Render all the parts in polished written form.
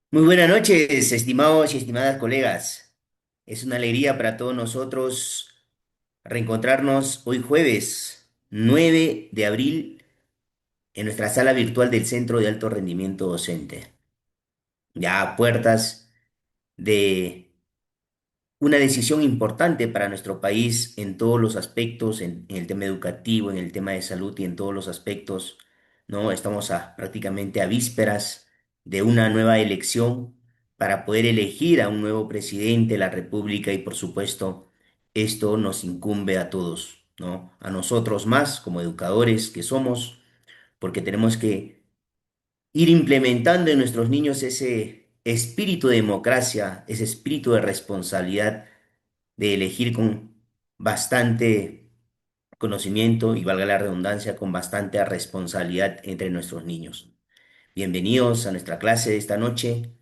Muy buenas noches, estimados y estimadas colegas. Es una alegría para todos nosotros reencontrarnos hoy jueves 9 de abril en nuestra sala virtual del Centro de Alto Rendimiento Docente. Ya a puertas de una decisión importante para nuestro país en todos los aspectos, en el tema educativo, en el tema de salud y en todos los aspectos, ¿no? Estamos prácticamente a vísperas de una nueva elección para poder elegir a un nuevo presidente de la República y por supuesto esto nos incumbe a todos, ¿no? A nosotros más como educadores que somos, porque tenemos que ir implementando en nuestros niños ese espíritu de democracia, ese espíritu de responsabilidad de elegir con bastante conocimiento y valga la redundancia, con bastante responsabilidad entre nuestros niños. Bienvenidos a nuestra clase de esta noche.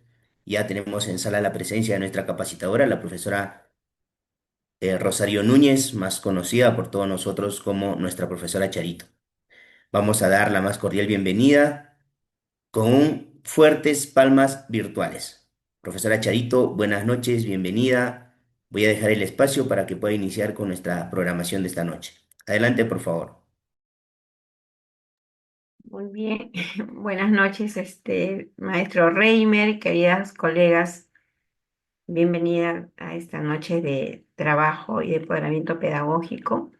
Ya tenemos en sala la presencia de nuestra capacitadora, la profesora Rosario Núñez, más conocida por todos nosotros como nuestra profesora Charito. Vamos a dar la más cordial bienvenida con un fuertes palmas virtuales. Profesora Charito, buenas noches, bienvenida. Voy a dejar el espacio para que pueda iniciar con nuestra programación de esta noche. Adelante, por favor. Muy bien, buenas noches, maestro Reimer, queridas colegas, bienvenida a esta noche de trabajo y de empoderamiento pedagógico.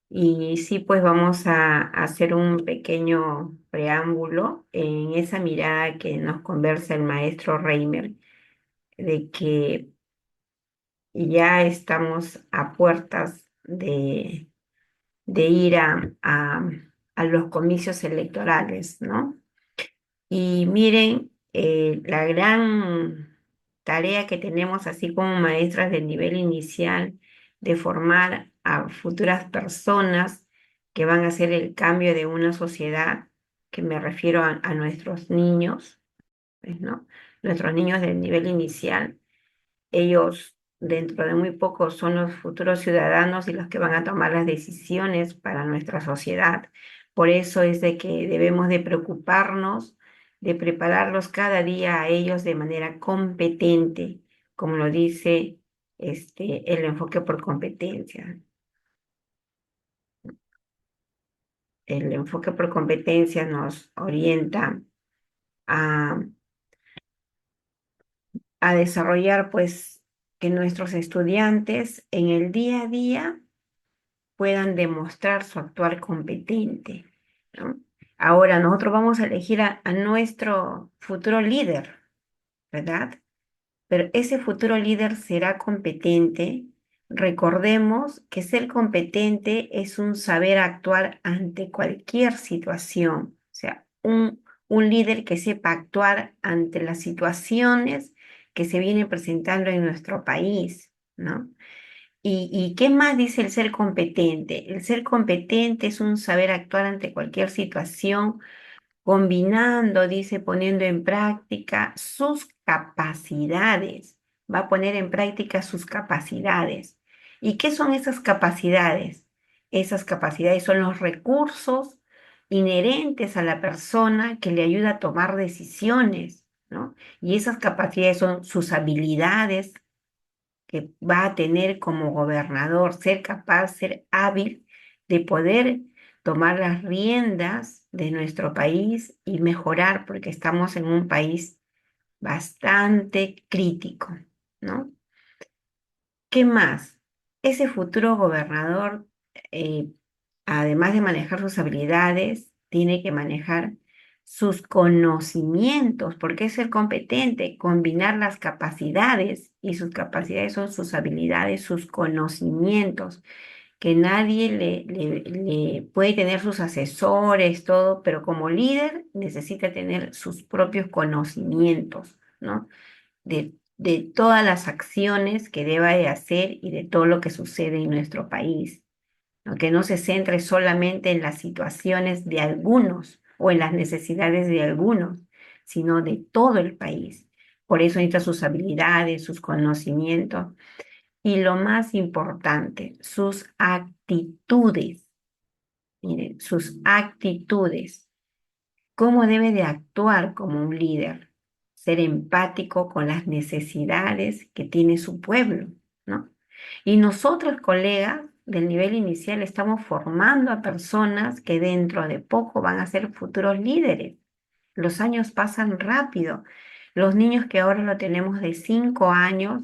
Y sí, pues vamos a hacer un pequeño preámbulo en esa mirada que nos conversa el maestro Reimer, de que ya estamos a puertas de ir a los comicios electorales, ¿no? Y miren, la gran tarea que tenemos, así como maestras del nivel inicial, de formar a futuras personas que van a hacer el cambio de una sociedad, que me refiero a nuestros niños, pues, ¿no? Nuestros niños del nivel inicial, ellos dentro de muy poco son los futuros ciudadanos y los que van a tomar las decisiones para nuestra sociedad. Por eso es de que debemos de preocuparnos, de prepararlos cada día a ellos de manera competente, como lo dice el enfoque por competencia. El enfoque por competencia nos orienta a, a desarrollar, pues, que nuestros estudiantes en el día a día puedan demostrar su actuar competente, ¿no? Ahora nosotros vamos a elegir a nuestro futuro líder, ¿verdad? Pero ese futuro líder será competente. Recordemos que ser competente es un saber actuar ante cualquier situación, o sea, un líder que sepa actuar ante las situaciones que se vienen presentando en nuestro país, ¿no? ¿Y qué más dice el ser competente? El ser competente es un saber actuar ante cualquier situación, combinando, dice, poniendo en práctica sus capacidades. Va a poner en práctica sus capacidades. ¿Y qué son esas capacidades? Esas capacidades son los recursos inherentes a la persona que le ayuda a tomar decisiones, ¿no? Y esas capacidades son sus habilidades que va a tener como gobernador, ser capaz, ser hábil de poder tomar las riendas de nuestro país y mejorar, porque estamos en un país bastante crítico, ¿no? ¿Qué más? Ese futuro gobernador, eh, además de manejar sus habilidades, tiene que manejar sus conocimientos, porque es ser competente, combinar las capacidades, y sus capacidades son sus habilidades, sus conocimientos, que nadie le puede tener sus asesores, todo, pero como líder necesita tener sus propios conocimientos, ¿no? De todas las acciones que deba de hacer y de todo lo que sucede en nuestro país, ¿no? Que no se centre solamente en las situaciones de algunos o en las necesidades de algunos, sino de todo el país. Por eso necesita sus habilidades, sus conocimientos y lo más importante, sus actitudes. Miren, sus actitudes. ¿Cómo debe de actuar como un líder? ser empático con las necesidades que tiene su pueblo, ¿no? Y nosotros, colegas del nivel inicial, estamos formando a personas que dentro de poco van a ser futuros líderes. Los años pasan rápido. Los niños que ahora lo tenemos de 5 años,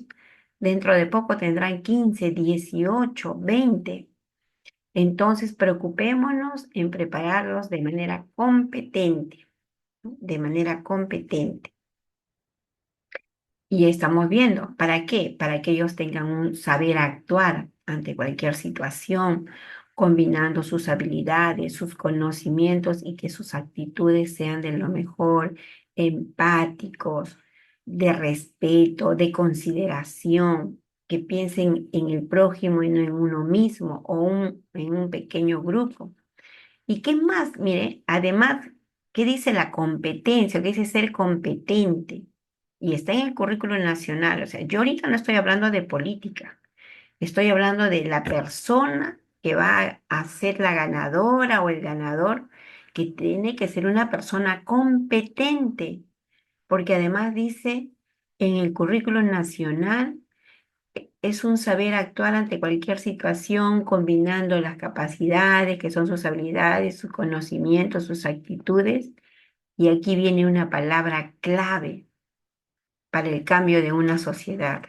dentro de poco tendrán 15, 18, 20. Entonces, preocupémonos en prepararlos de manera competente, ¿no? De manera competente. Y estamos viendo, ¿para qué? Para que ellos tengan un saber actuar ante cualquier situación, combinando sus habilidades, sus conocimientos y que sus actitudes sean de lo mejor, empáticos, de respeto, de consideración, que piensen en el prójimo y no en uno mismo o en un pequeño grupo. ¿Y qué más? Mire, además, ¿qué dice la competencia? ¿Qué dice ser competente? Y está en el currículo nacional. O sea, yo ahorita no estoy hablando de política, estoy hablando de la persona que va a ser la ganadora o el ganador, que tiene que ser una persona competente, porque además dice en el currículo nacional es un saber actuar ante cualquier situación, combinando las capacidades, que son sus habilidades, sus conocimientos, sus actitudes. Y aquí viene una palabra clave para el cambio de una sociedad.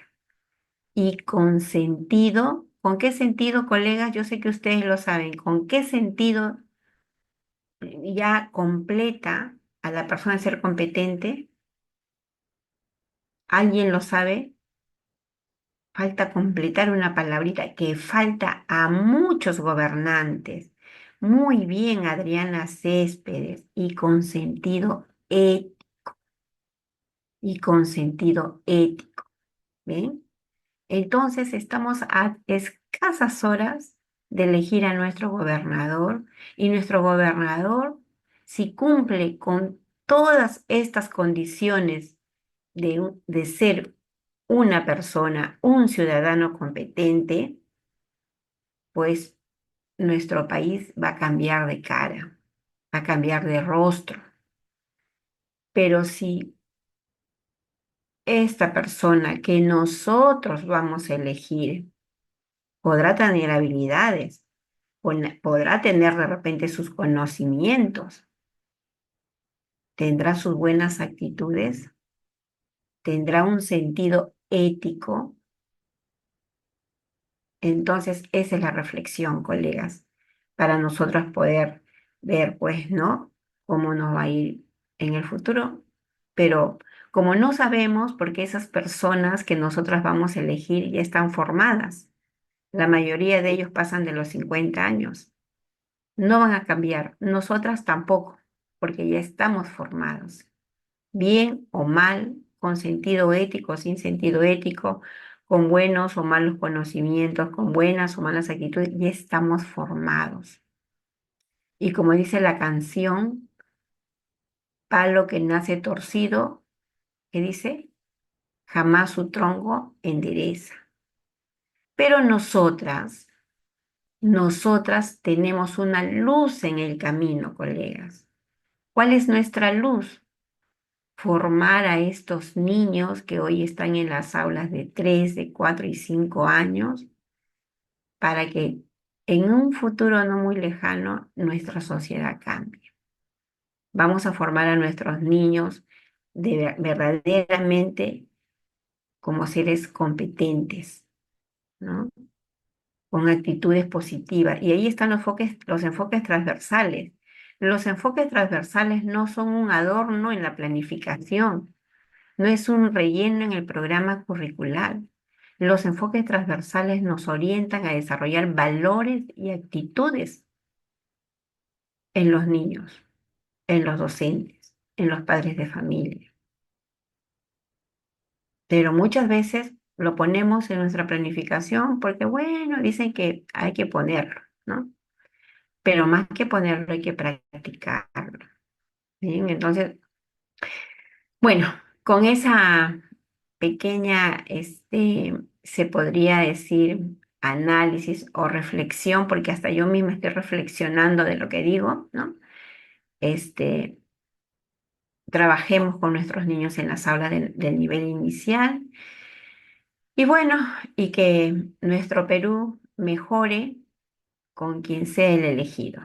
Y con sentido, ¿con qué sentido, colegas? Yo sé que ustedes lo saben. ¿Con qué sentido ya completa a la persona ser competente? ¿Alguien lo sabe? Falta completar una palabrita que falta a muchos gobernantes. Muy bien, Adriana Céspedes, y con sentido y con sentido ético. ¿Ven? Entonces estamos a escasas horas de elegir a nuestro gobernador y nuestro gobernador, si cumple con todas estas condiciones de ser una persona, un ciudadano competente, pues nuestro país va a cambiar de cara, va a cambiar de rostro. Pero si esta persona que nosotros vamos a elegir podrá tener habilidades, podrá tener de repente sus conocimientos, tendrá sus buenas actitudes, tendrá un sentido ético, entonces esa es la reflexión, colegas, para nosotros poder ver, pues, ¿no? Cómo nos va a ir en el futuro. Pero como no sabemos, porque esas personas que nosotras vamos a elegir ya están formadas, la mayoría de ellos pasan de los 50 años, no van a cambiar, nosotras tampoco, porque ya estamos formados, bien o mal, con sentido ético, sin sentido ético, con buenos o malos conocimientos, con buenas o malas actitudes, ya estamos formados. Y como dice la canción, palo que nace torcido, ¿qué dice? Jamás su tronco endereza. Pero nosotras tenemos una luz en el camino, colegas. ¿Cuál es nuestra luz? Formar a estos niños que hoy están en las aulas de 3, de 4 y 5 años para que en un futuro no muy lejano nuestra sociedad cambie. Vamos a formar a nuestros niños verdaderamente como seres competentes, ¿no? Con actitudes positivas. Y ahí están los enfoques transversales. Los enfoques transversales no son un adorno en la planificación, no es un relleno en el programa curricular. Los enfoques transversales nos orientan a desarrollar valores y actitudes en los niños, en los docentes, en los padres de familia. Pero muchas veces lo ponemos en nuestra planificación porque, bueno, dicen que hay que ponerlo, ¿no? Pero más que ponerlo, hay que practicarlo. Bien, entonces, bueno, con esa pequeña, se podría decir, análisis o reflexión, porque hasta yo misma estoy reflexionando de lo que digo, ¿no? Este, trabajemos con nuestros niños en las aulas del nivel inicial y bueno, y que nuestro Perú mejore con quien sea el elegido,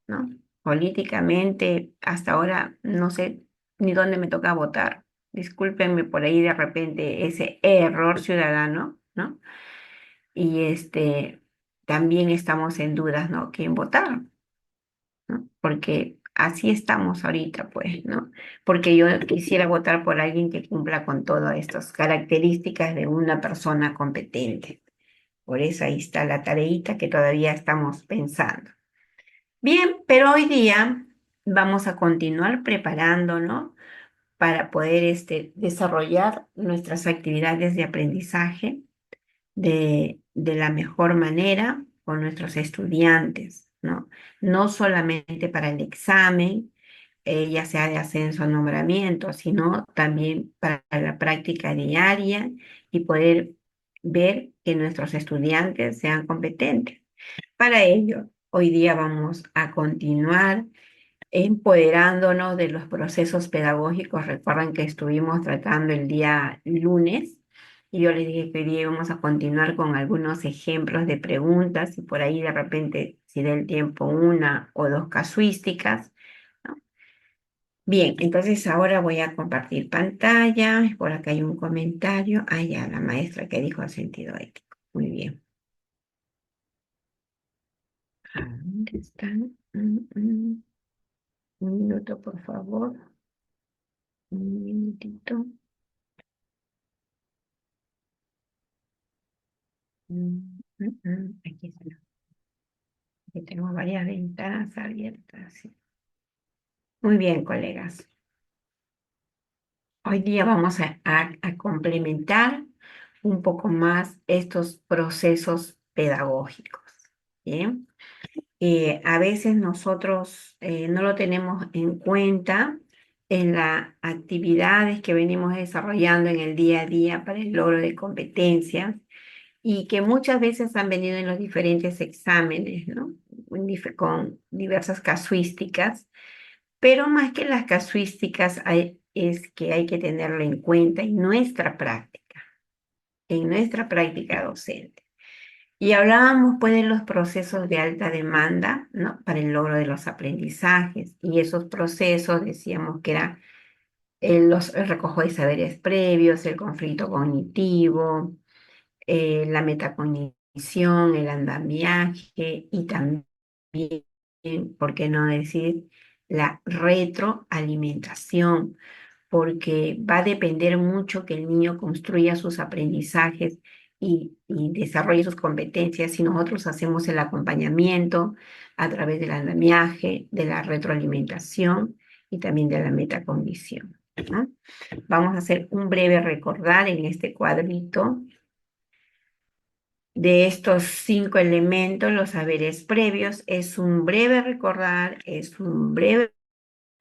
¿no? Políticamente, hasta ahora no sé ni dónde me toca votar. Discúlpenme por ahí de repente ese error ciudadano, ¿no? Y también estamos en dudas, ¿no? ¿Quién votar? ¿No? Porque así estamos ahorita, pues, ¿no? Porque yo quisiera votar por alguien que cumpla con todas estas características de una persona competente. Por eso ahí está la tareita que todavía estamos pensando. Bien, pero hoy día vamos a continuar preparándonos para poder desarrollar nuestras actividades de aprendizaje de la mejor manera con nuestros estudiantes, ¿no? No solamente para el examen, ya sea de ascenso o nombramiento, sino también para la práctica diaria y poder ver que nuestros estudiantes sean competentes. Para ello, hoy día vamos a continuar empoderándonos de los procesos pedagógicos. Recuerdan que estuvimos tratando el día lunes y yo les dije que hoy día íbamos a continuar con algunos ejemplos de preguntas y por ahí de repente, si da el tiempo, una o dos casuísticas, ¿no? Bien, entonces ahora voy a compartir pantalla. Por acá hay un comentario. Ah, ya, la maestra que dijo sentido ético. Muy bien. Ah, ¿dónde están? Un minuto, por favor. Un minutito. Aquí está. Aquí tengo varias ventanas abiertas. Sí. Muy bien, colegas. Hoy día vamos a complementar un poco más estos procesos pedagógicos. ¿Bien? A veces nosotros no lo tenemos en cuenta en las actividades que venimos desarrollando en el día a día para el logro de competencias y que muchas veces han venido en los diferentes exámenes, ¿no? Con diversas casuísticas, pero más que las casuísticas es que hay que tenerlo en cuenta en nuestra práctica docente. Y hablábamos pues de los procesos de alta demanda, ¿no? Para el logro de los aprendizajes. Y esos procesos decíamos que era el recojo de saberes previos, el conflicto cognitivo, la metacognición, el andamiaje y también, ¿por qué no decir, la retroalimentación? Porque va a depender mucho que el niño construya sus aprendizajes y desarrolle sus competencias si nosotros hacemos el acompañamiento a través del andamiaje, de la retroalimentación y también de la metacognición, ¿no? Vamos a hacer un breve recordar en este cuadrito de estos 5 elementos, los saberes previos. Es un breve recordar, es un breve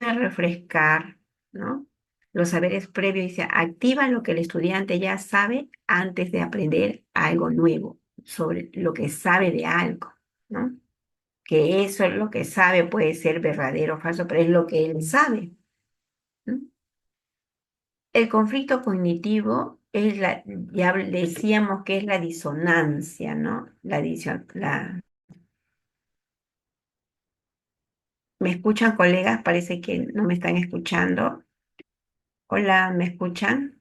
refrescar, ¿no? Los saberes previos, dice, activa lo que el estudiante ya sabe antes de aprender algo nuevo, sobre lo que sabe de algo, ¿no? Que eso es lo que sabe, puede ser verdadero o falso, pero es lo que él sabe, ¿no? El conflicto cognitivo es ya decíamos que es la disonancia, ¿no? ¿Me escuchan, colegas? Parece que no me están escuchando. Hola, ¿me escuchan?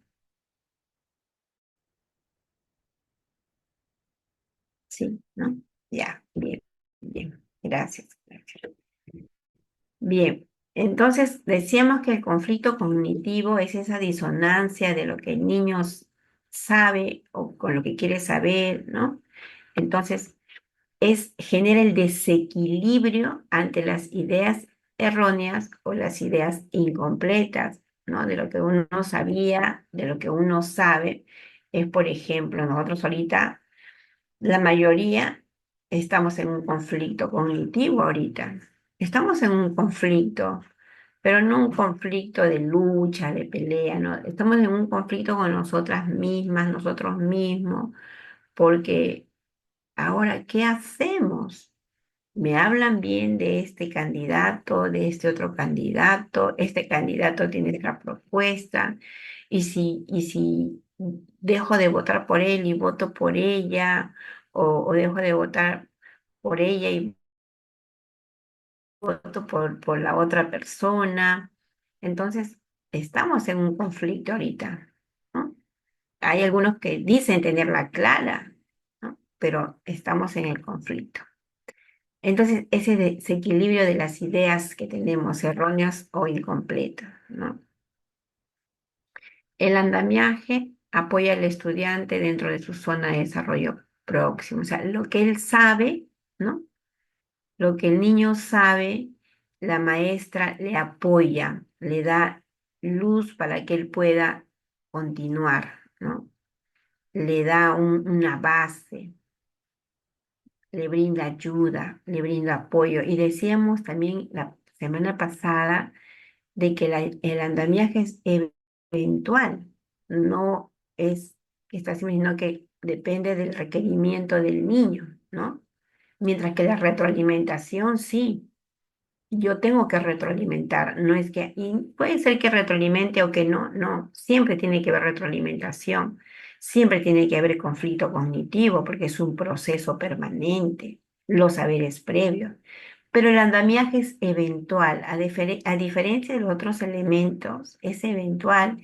Sí, ¿no? Ya, bien, bien, gracias. Gracias. Bien, entonces decíamos que el conflicto cognitivo es esa disonancia de lo que el niño sabe o con lo que quiere saber, ¿no? Entonces, genera el desequilibrio ante las ideas erróneas o las ideas incompletas, ¿no? De lo que uno sabía, de lo que uno sabe. Es, por ejemplo, nosotros ahorita la mayoría estamos en un conflicto cognitivo ahorita. Estamos en un conflicto, pero no un conflicto de lucha, de pelea, ¿no? Estamos en un conflicto con nosotras mismas, nosotros mismos, porque ahora, ¿qué hacemos? Me hablan bien de este candidato, de este otro candidato, este candidato tiene otra propuesta, y si dejo de votar por él y voto por ella, o dejo de votar por ella y voto por la otra persona. Entonces, estamos en un conflicto ahorita, ¿no? Hay algunos que dicen tenerla clara, ¿no? Pero estamos en el conflicto. Entonces, ese desequilibrio de las ideas que tenemos, erróneas o incompletas, ¿no? El andamiaje apoya al estudiante dentro de su zona de desarrollo próximo, o sea, lo que él sabe, ¿no? Lo que el niño sabe, la maestra le apoya, le da luz para que él pueda continuar, ¿no? Le da una base, le brinda ayuda, le brinda apoyo. Y decíamos también la semana pasada de que el andamiaje es eventual, no es que está haciendo, sino que depende del requerimiento del niño, ¿no? Mientras que la retroalimentación sí. Yo tengo que retroalimentar, no es que, y puede ser que retroalimente o que no, no, siempre tiene que haber retroalimentación, siempre tiene que haber conflicto cognitivo porque es un proceso permanente, los saberes previos, pero el andamiaje es eventual, a diferencia de los otros elementos, es eventual.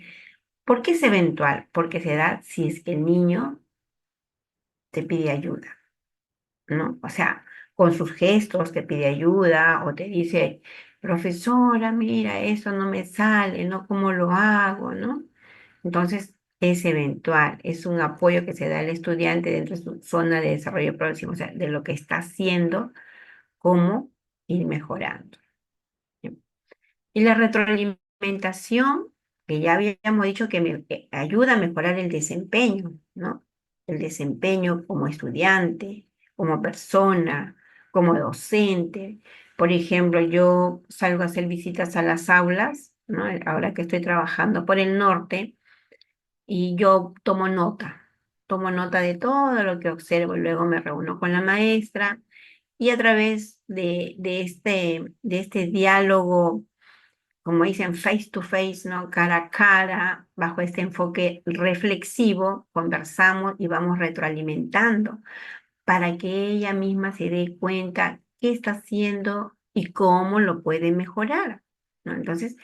¿Por qué es eventual? Porque se da si es que el niño te pide ayuda. ¿No? O sea, con sus gestos te pide ayuda o te dice, profesora, mira, eso no me sale, ¿no? ¿Cómo lo hago, ¿no? Entonces, es eventual, es un apoyo que se da al estudiante dentro de su zona de desarrollo próximo, o sea, de lo que está haciendo, cómo ir mejorando. Y la retroalimentación, que ya habíamos dicho que ayuda a mejorar el desempeño, ¿no? El desempeño como estudiante, como persona, como docente. Por ejemplo, yo salgo a hacer visitas a las aulas, ¿no? Ahora que estoy trabajando por el norte, y yo tomo nota de todo lo que observo, y luego me reúno con la maestra y a través de este diálogo, como dicen, face to face, ¿no? Cara a cara, bajo este enfoque reflexivo, conversamos y vamos retroalimentando para que ella misma se dé cuenta qué está haciendo y cómo lo puede mejorar, ¿no? Entonces,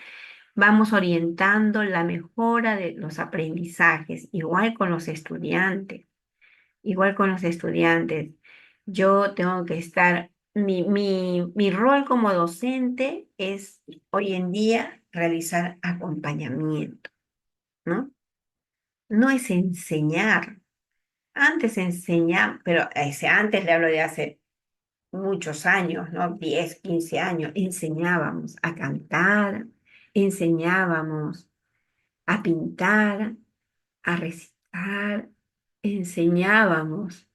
vamos orientando la mejora de los aprendizajes, igual con los estudiantes. Igual con los estudiantes, yo tengo que estar, mi rol como docente es hoy en día realizar acompañamiento, ¿no? No es enseñar. Antes enseñaba, pero antes le hablo de hace muchos años, ¿no? 10, 15 años, enseñábamos a cantar, enseñábamos a pintar, a recitar, enseñábamos,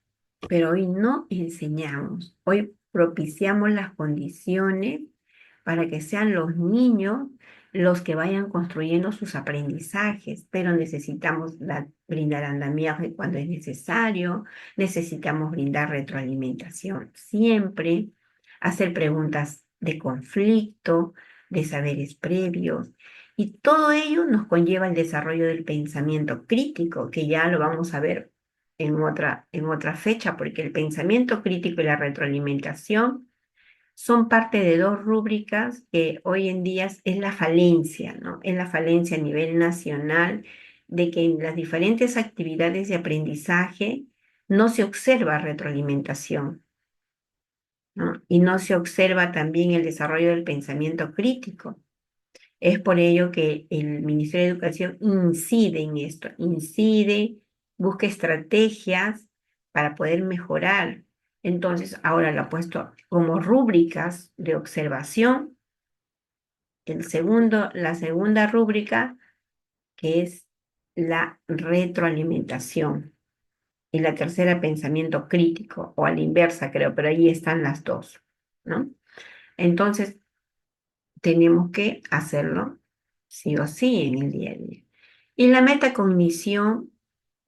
pero hoy no enseñamos. Hoy propiciamos las condiciones para que sean los niños los que vayan construyendo sus aprendizajes, pero necesitamos brindar andamiaje cuando es necesario, necesitamos brindar retroalimentación siempre, hacer preguntas de conflicto, de saberes previos, y todo ello nos conlleva el desarrollo del pensamiento crítico, que ya lo vamos a ver en otra fecha, porque el pensamiento crítico y la retroalimentación son parte de dos rúbricas que hoy en día es la falencia, ¿no? Es la falencia a nivel nacional de que en las diferentes actividades de aprendizaje no se observa retroalimentación, ¿no? Y no se observa también el desarrollo del pensamiento crítico. Es por ello que el Ministerio de Educación incide en esto, incide, busca estrategias para poder mejorar. Entonces, ahora lo ha puesto como rúbricas de observación. La segunda rúbrica, que es la retroalimentación. Y la tercera, pensamiento crítico, o a la inversa, creo, pero ahí están las dos, ¿no? Entonces, tenemos que hacerlo sí o sí en el día a día. Y la metacognición,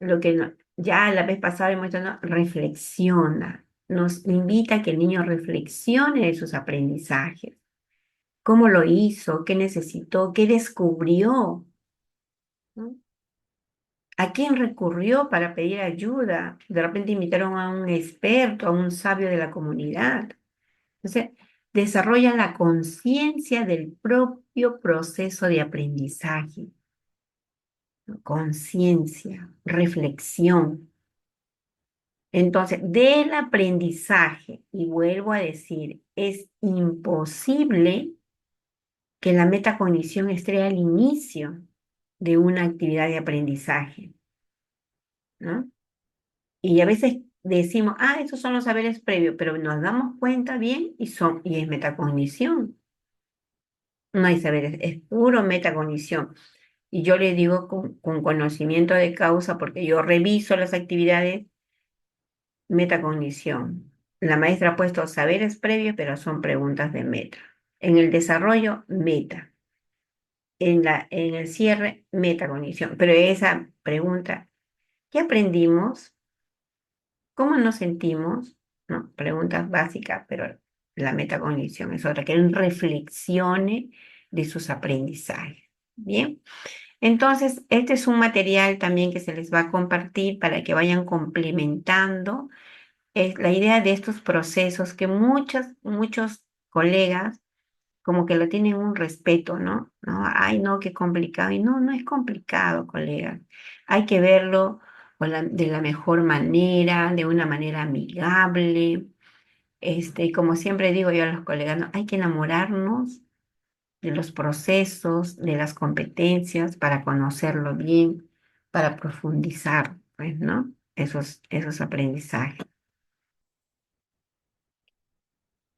lo que ya la vez pasada hemos dicho, ¿no? Reflexiona, nos invita a que el niño reflexione de sus aprendizajes, cómo lo hizo, qué necesitó, qué descubrió, ¿no? ¿A quién recurrió para pedir ayuda? De repente invitaron a un experto, a un sabio de la comunidad. Entonces, desarrollan la conciencia del propio proceso de aprendizaje, ¿no? Conciencia, reflexión. Entonces, del aprendizaje, y vuelvo a decir, es imposible que la metacognición esté al inicio de una actividad de aprendizaje, ¿no? Y a veces decimos, estos son los saberes previos, pero nos damos cuenta bien y es metacognición. No hay saberes, es puro metacognición. Y yo le digo con conocimiento de causa, porque yo reviso las actividades, metacognición. La maestra ha puesto saberes previos, pero son preguntas de meta. En el desarrollo, meta. En el cierre, metacognición. Pero esa pregunta, ¿qué aprendimos? ¿Cómo nos sentimos? ¿No? Preguntas básicas, pero la metacognición es otra, que él reflexione de sus aprendizajes. Bien, entonces este es un material también que se les va a compartir para que vayan complementando. Es la idea de estos procesos que muchos colegas como que lo tienen un respeto, ¿no? ¿No? Ay, no, qué complicado. Y no, no es complicado, colega. Hay que verlo de la mejor manera, de una manera amigable. Como siempre digo yo a los colegas, ¿no? Hay que enamorarnos de los procesos, de las competencias para conocerlo bien, para profundizar, pues, ¿no? Esos aprendizajes.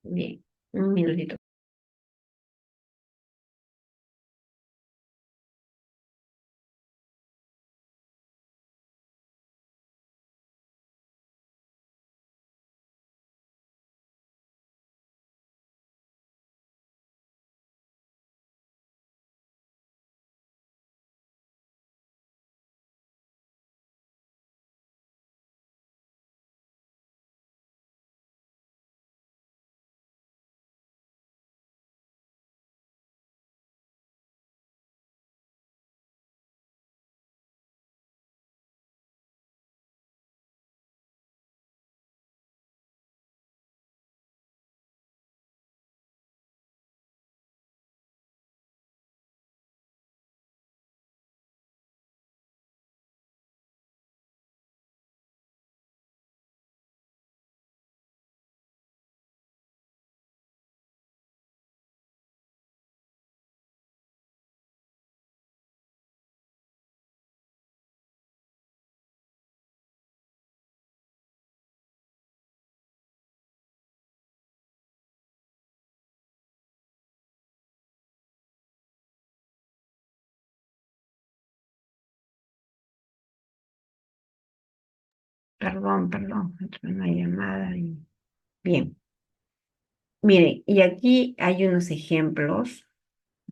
Bien, un minutito. Perdón, entró una llamada. Bien, miren, y aquí hay unos ejemplos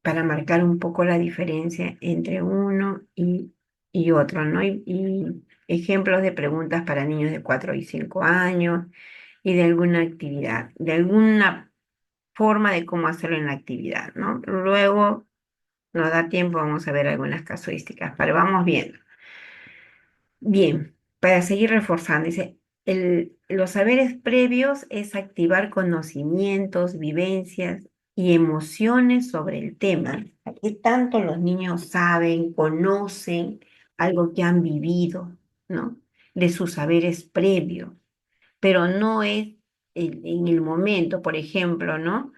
para marcar un poco la diferencia entre uno y otro, ¿no? Y ejemplos de preguntas para niños de 4 y 5 años y de alguna actividad, de alguna forma de cómo hacerlo en la actividad, ¿no? Luego nos da tiempo, vamos a ver algunas casuísticas, pero vamos viendo. Bien, para seguir reforzando, dice, los saberes previos es activar conocimientos, vivencias y emociones sobre el tema. ¿Qué tanto los niños saben, conocen algo que han vivido, ¿no? De sus saberes previos, pero no es en el momento, por ejemplo, ¿no?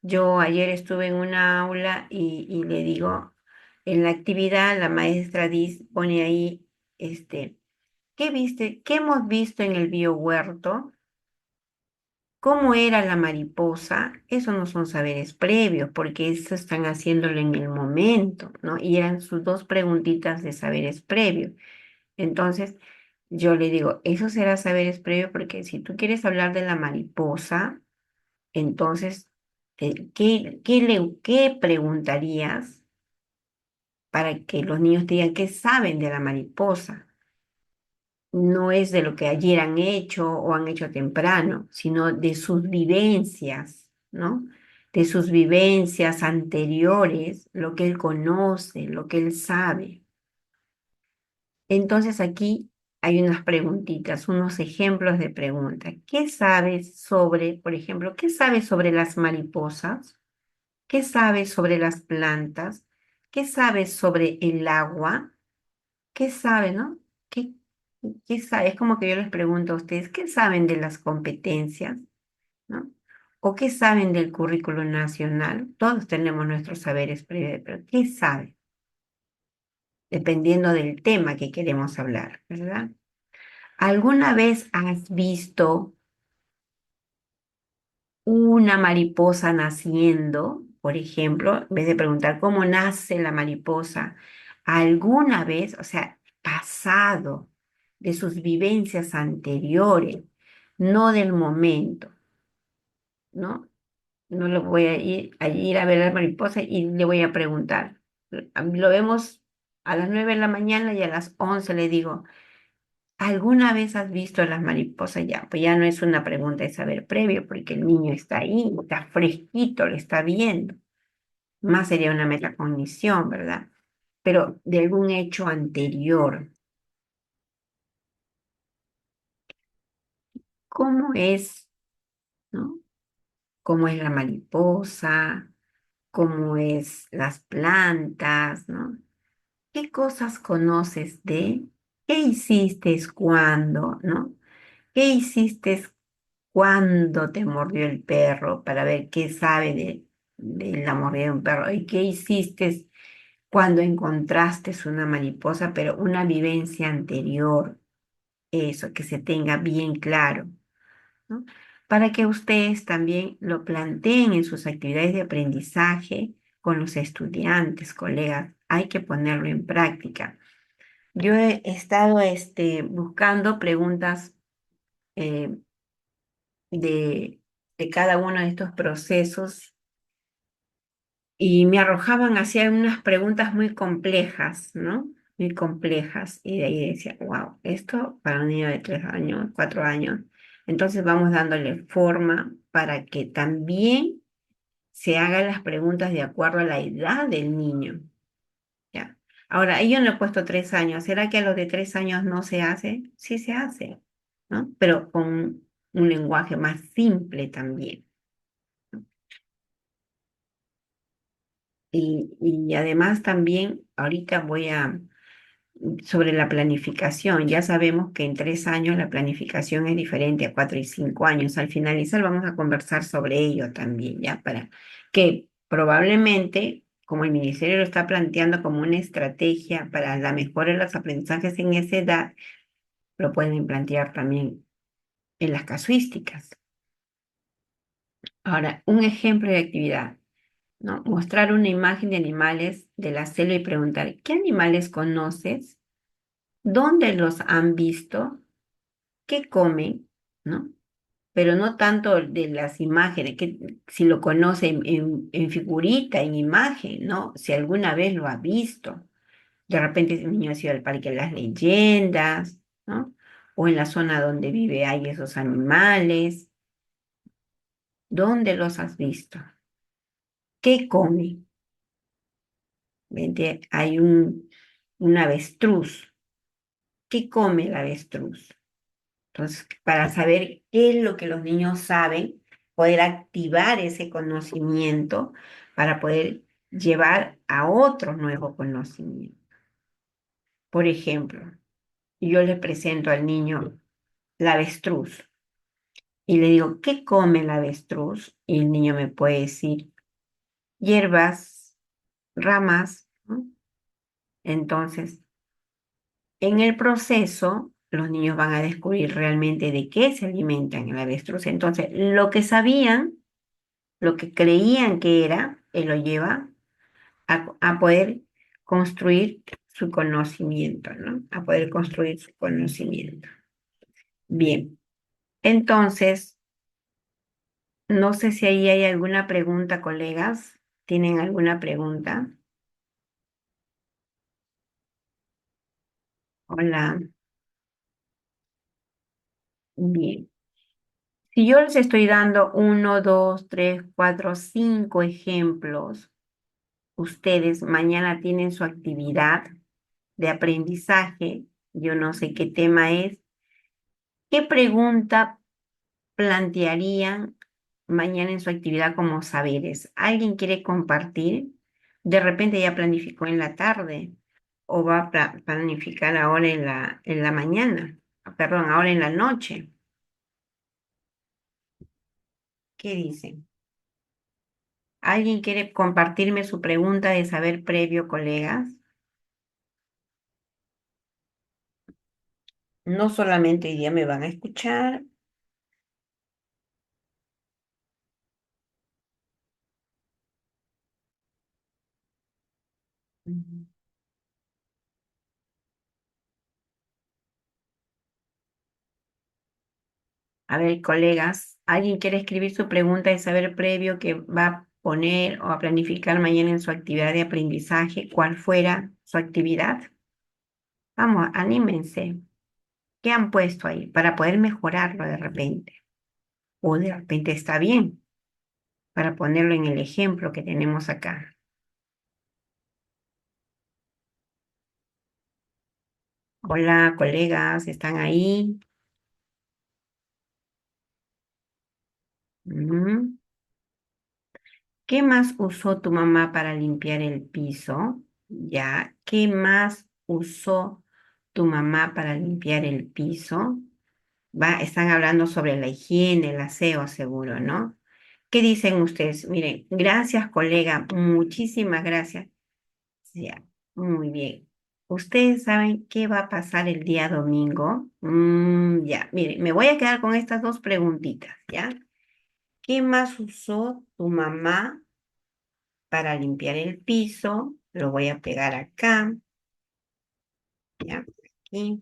Yo ayer estuve en una aula y le digo, en la actividad la maestra dice, pone ahí, ¿qué viste? ¿Qué hemos visto en el biohuerto? ¿Cómo era la mariposa? Eso no son saberes previos, porque eso están haciéndolo en el momento, ¿no? Y eran sus dos preguntitas de saberes previos. Entonces, yo le digo, eso será saberes previos, porque si tú quieres hablar de la mariposa, entonces, ¿qué preguntarías para que los niños te digan qué saben de la mariposa? no es de lo que ayer han hecho o han hecho temprano, sino de sus vivencias, ¿no? De sus vivencias anteriores, lo que él conoce, lo que él sabe. Entonces aquí hay unas preguntitas, unos ejemplos de preguntas. ¿Qué sabes sobre, por ejemplo, qué sabes sobre las mariposas? ¿Qué sabes sobre las plantas? ¿Qué sabes sobre el agua? ¿Qué sabe, no? ¿Qué, qué sabe? Es como que yo les pregunto a ustedes, ¿qué saben de las competencias, no? ¿O qué saben del currículo nacional? Todos tenemos nuestros saberes previos, pero ¿qué saben? Dependiendo del tema que queremos hablar, ¿verdad? ¿Alguna vez has visto una mariposa naciendo? Por ejemplo, en vez de preguntar cómo nace la mariposa, alguna vez, o sea, pasado de sus vivencias anteriores, no del momento, ¿no? No lo voy a ir a ver a la mariposa y le voy a preguntar. Lo vemos a las 9 de la mañana y a las 11 le digo, ¿alguna vez has visto las mariposas ya? Pues ya no es una pregunta de saber previo, porque el niño está ahí, está fresquito, lo está viendo. Más sería una metacognición, ¿verdad? Pero de algún hecho anterior. ¿Cómo es, no? ¿Cómo es la mariposa? ¿Cómo es las plantas, no? ¿Qué cosas conoces de? ¿Qué hiciste cuando, no? ¿Qué hiciste cuando te mordió el perro para ver qué sabe de la mordida de un perro? ¿Y qué hiciste cuando encontraste una mariposa, pero una vivencia anterior? Eso, que se tenga bien claro, ¿no? Para que ustedes también lo planteen en sus actividades de aprendizaje con los estudiantes, colegas. Hay que ponerlo en práctica. Yo he estado buscando preguntas eh, de cada uno de estos procesos y me arrojaban hacia unas preguntas muy complejas, ¿no? Muy complejas. Y de ahí decía, wow, esto para un niño de 3 años, 4 años. Entonces vamos dándole forma para que también se hagan las preguntas de acuerdo a la edad del niño. ¿Ya? Ahora, yo no he puesto 3 años. ¿Será que a los de 3 años no se hace? Sí se hace, ¿no? Pero con un lenguaje más simple también. Y además también, ahorita sobre la planificación, ya sabemos que en 3 años la planificación es diferente a 4 y 5 años. Al finalizar vamos a conversar sobre ello también, ya para que probablemente, como el ministerio lo está planteando como una estrategia para la mejora de los aprendizajes en esa edad, lo pueden plantear también en las casuísticas. Ahora, un ejemplo de actividad. ¿No? Mostrar una imagen de animales de la selva y preguntar, ¿qué animales conoces? ¿Dónde los han visto? ¿Qué comen? ¿No? Pero no tanto de las imágenes, que si lo conoce en figurita, en imagen, ¿no? Si alguna vez lo ha visto. De repente el niño ha ido al parque de las leyendas, ¿no? O en la zona donde vive hay esos animales. ¿Dónde los has visto? ¿Qué comen? Vente, hay un avestruz. ¿Qué come el avestruz? Entonces, para saber qué es lo que los niños saben, poder activar ese conocimiento para poder llevar a otro nuevo conocimiento. Por ejemplo, yo le presento al niño la avestruz y le digo, ¿qué come el avestruz? Y el niño me puede decir hierbas, ramas, ¿no? Entonces, en el proceso, los niños van a descubrir realmente de qué se alimentan el avestruz. Entonces, lo que sabían, lo que creían que era, él lo lleva a poder construir su conocimiento, ¿no? A poder construir su conocimiento. Bien, entonces, no sé si ahí hay alguna pregunta, colegas. ¿Tienen alguna pregunta? Hola. Bien. Si yo les estoy dando uno, dos, tres, cuatro, cinco ejemplos, ustedes mañana tienen su actividad de aprendizaje, yo no sé qué tema es, ¿qué pregunta plantearían mañana en su actividad como saberes? ¿Alguien quiere compartir? De repente ya planificó en la tarde o va a planificar ahora en la mañana, perdón, ahora en la noche. ¿Qué dicen? ¿Alguien quiere compartirme su pregunta de saber previo, colegas? No solamente hoy día me van a escuchar. Ujú. A ver, colegas, ¿alguien quiere escribir su pregunta de saber previo que va a poner o a planificar mañana en su actividad de aprendizaje, cuál fuera su actividad? Vamos, anímense. ¿Qué han puesto ahí para poder mejorarlo de repente? O de repente está bien, para ponerlo en el ejemplo que tenemos acá. Hola, colegas, ¿están ahí? Ujú. ¿Qué más usó tu mamá para limpiar el piso? Ya, ¿qué más usó tu mamá para limpiar el piso? Están hablando sobre la higiene, el aseo, seguro, ¿no? ¿Qué dicen ustedes? Miren, gracias, colega, muchísimas gracias. Ya, muy bien. ¿Ustedes saben qué va a pasar el día domingo? Ya, miren, me voy a quedar con estas dos preguntitas, ¿ya? ¿Qué más usó tu mamá para limpiar el piso? Lo voy a pegar acá, ¿ya? Aquí.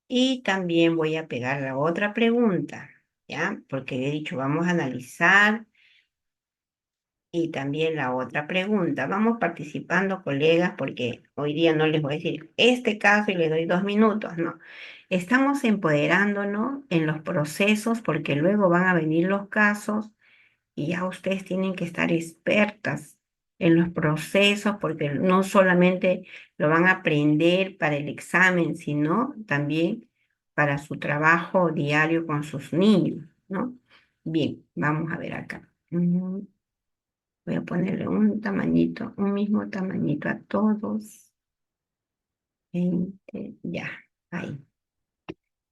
Y también voy a pegar la otra pregunta, ¿ya? Porque he dicho, vamos a analizar y también la otra pregunta. Vamos participando, colegas, porque hoy día no les voy a decir este caso y les doy 2 minutos, no. Estamos empoderándonos en los procesos porque luego van a venir los casos y ya ustedes tienen que estar expertas en los procesos porque no solamente lo van a aprender para el examen, sino también para su trabajo diario con sus niños, ¿no? Bien, vamos a ver acá. Voy a ponerle un tamañito, un mismo tamañito a todos. 20, ya, ahí.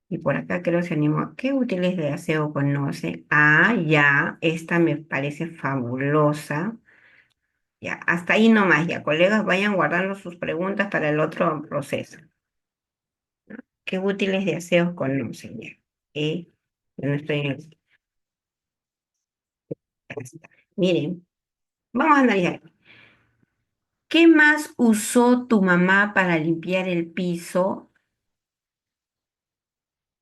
Y por acá creo que se animó. ¿Qué útiles de aseo conoce? Ah, ya, esta me parece fabulosa. Ya, hasta ahí nomás, ya, colegas, vayan guardando sus preguntas para el otro proceso. ¿Qué útiles de aseo conocen? Ya, yo no estoy en ya está. Miren, vamos a analizar. ¿Qué más usó tu mamá para limpiar el piso?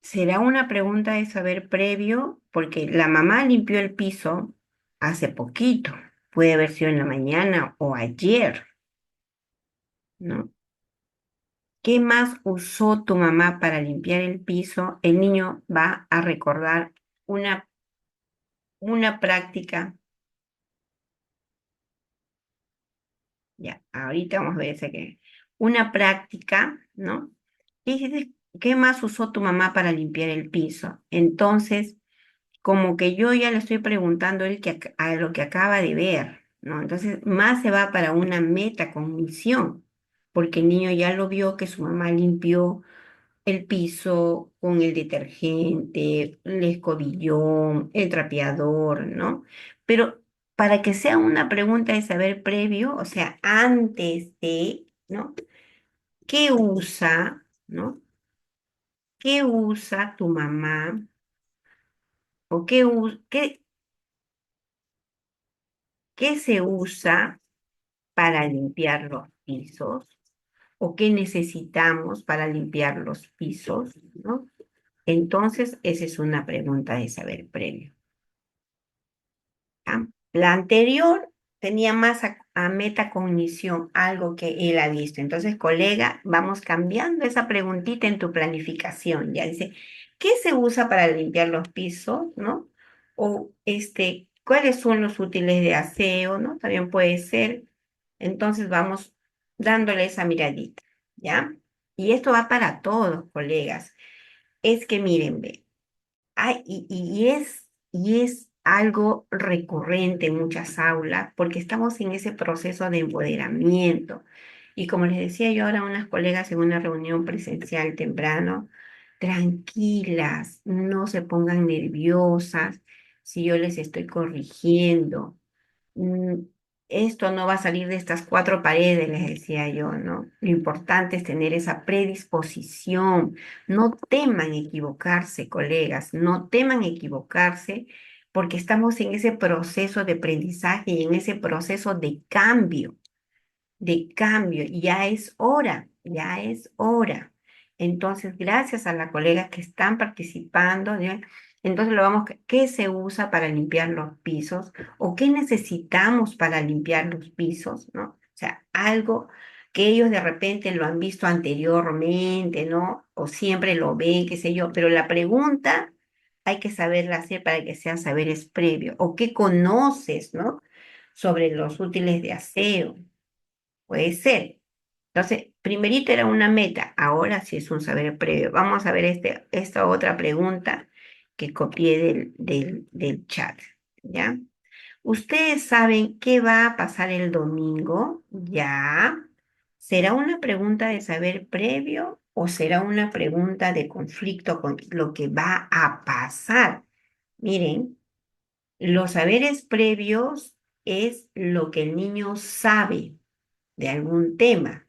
Será una pregunta de saber previo, porque la mamá limpió el piso hace poquito. Puede haber sido en la mañana o ayer, ¿no? ¿Qué más usó tu mamá para limpiar el piso? El niño va a recordar una, una práctica. Ya, ahorita vamos a ver ese que. Una práctica, ¿no? ¿Qué, qué más usó tu mamá para limpiar el piso? Entonces, como que yo ya le estoy preguntando a él a lo que acaba de ver, ¿no? Entonces, más se va para una metacognición, porque el niño ya lo vio que su mamá limpió el piso con el detergente, el escobillón, el trapeador, ¿no? Pero para que sea una pregunta de saber previo, o sea, antes de, ¿no? ¿Qué usa, ¿no? ¿Qué usa tu mamá? ¿O qué se usa para limpiar los pisos? ¿O qué necesitamos para limpiar los pisos, ¿no? Entonces, esa es una pregunta de saber previo. ¿Ya? La anterior tenía más a metacognición, algo que él ha visto. Entonces, colega, vamos cambiando esa preguntita en tu planificación. Ya dice, ¿Qué se usa para limpiar los pisos, ¿no? O ¿cuáles son los útiles de aseo, ¿no? También puede ser. Entonces vamos dándole esa miradita, ¿ya? Y esto va para todos, colegas. Es que miren, ve, y es algo recurrente en muchas aulas porque estamos en ese proceso de empoderamiento. Y como les decía yo ahora a unas colegas en una reunión presencial temprano, tranquilas, no se pongan nerviosas si yo les estoy corrigiendo. mm, Esto no va a salir de estas cuatro paredes, les decía yo, ¿no? Lo importante es tener esa predisposición. No teman equivocarse, colegas, no teman equivocarse porque estamos en ese proceso de aprendizaje y en ese proceso de cambio. Ya es hora, ya es hora. Entonces, gracias a las colegas que están participando, ¿ya? Entonces lo vamos, ¿qué se usa para limpiar los pisos? ¿O qué necesitamos para limpiar los pisos? ¿No? O sea, algo que ellos de repente lo han visto anteriormente, ¿no? O siempre lo ven, qué sé yo, pero la pregunta hay que saberla hacer para que sean saberes previos. ¿O qué conoces, ¿no? Sobre los útiles de aseo. Puede ser. Entonces, primerito era una meta, ahora sí es un saber previo. Vamos a ver esta otra pregunta que copié del chat, ¿ya? ¿Ustedes saben qué va a pasar el domingo? ¿Ya? ¿Será una pregunta de saber previo o será una pregunta de conflicto con lo que va a pasar? Miren, los saberes previos es lo que el niño sabe de algún tema,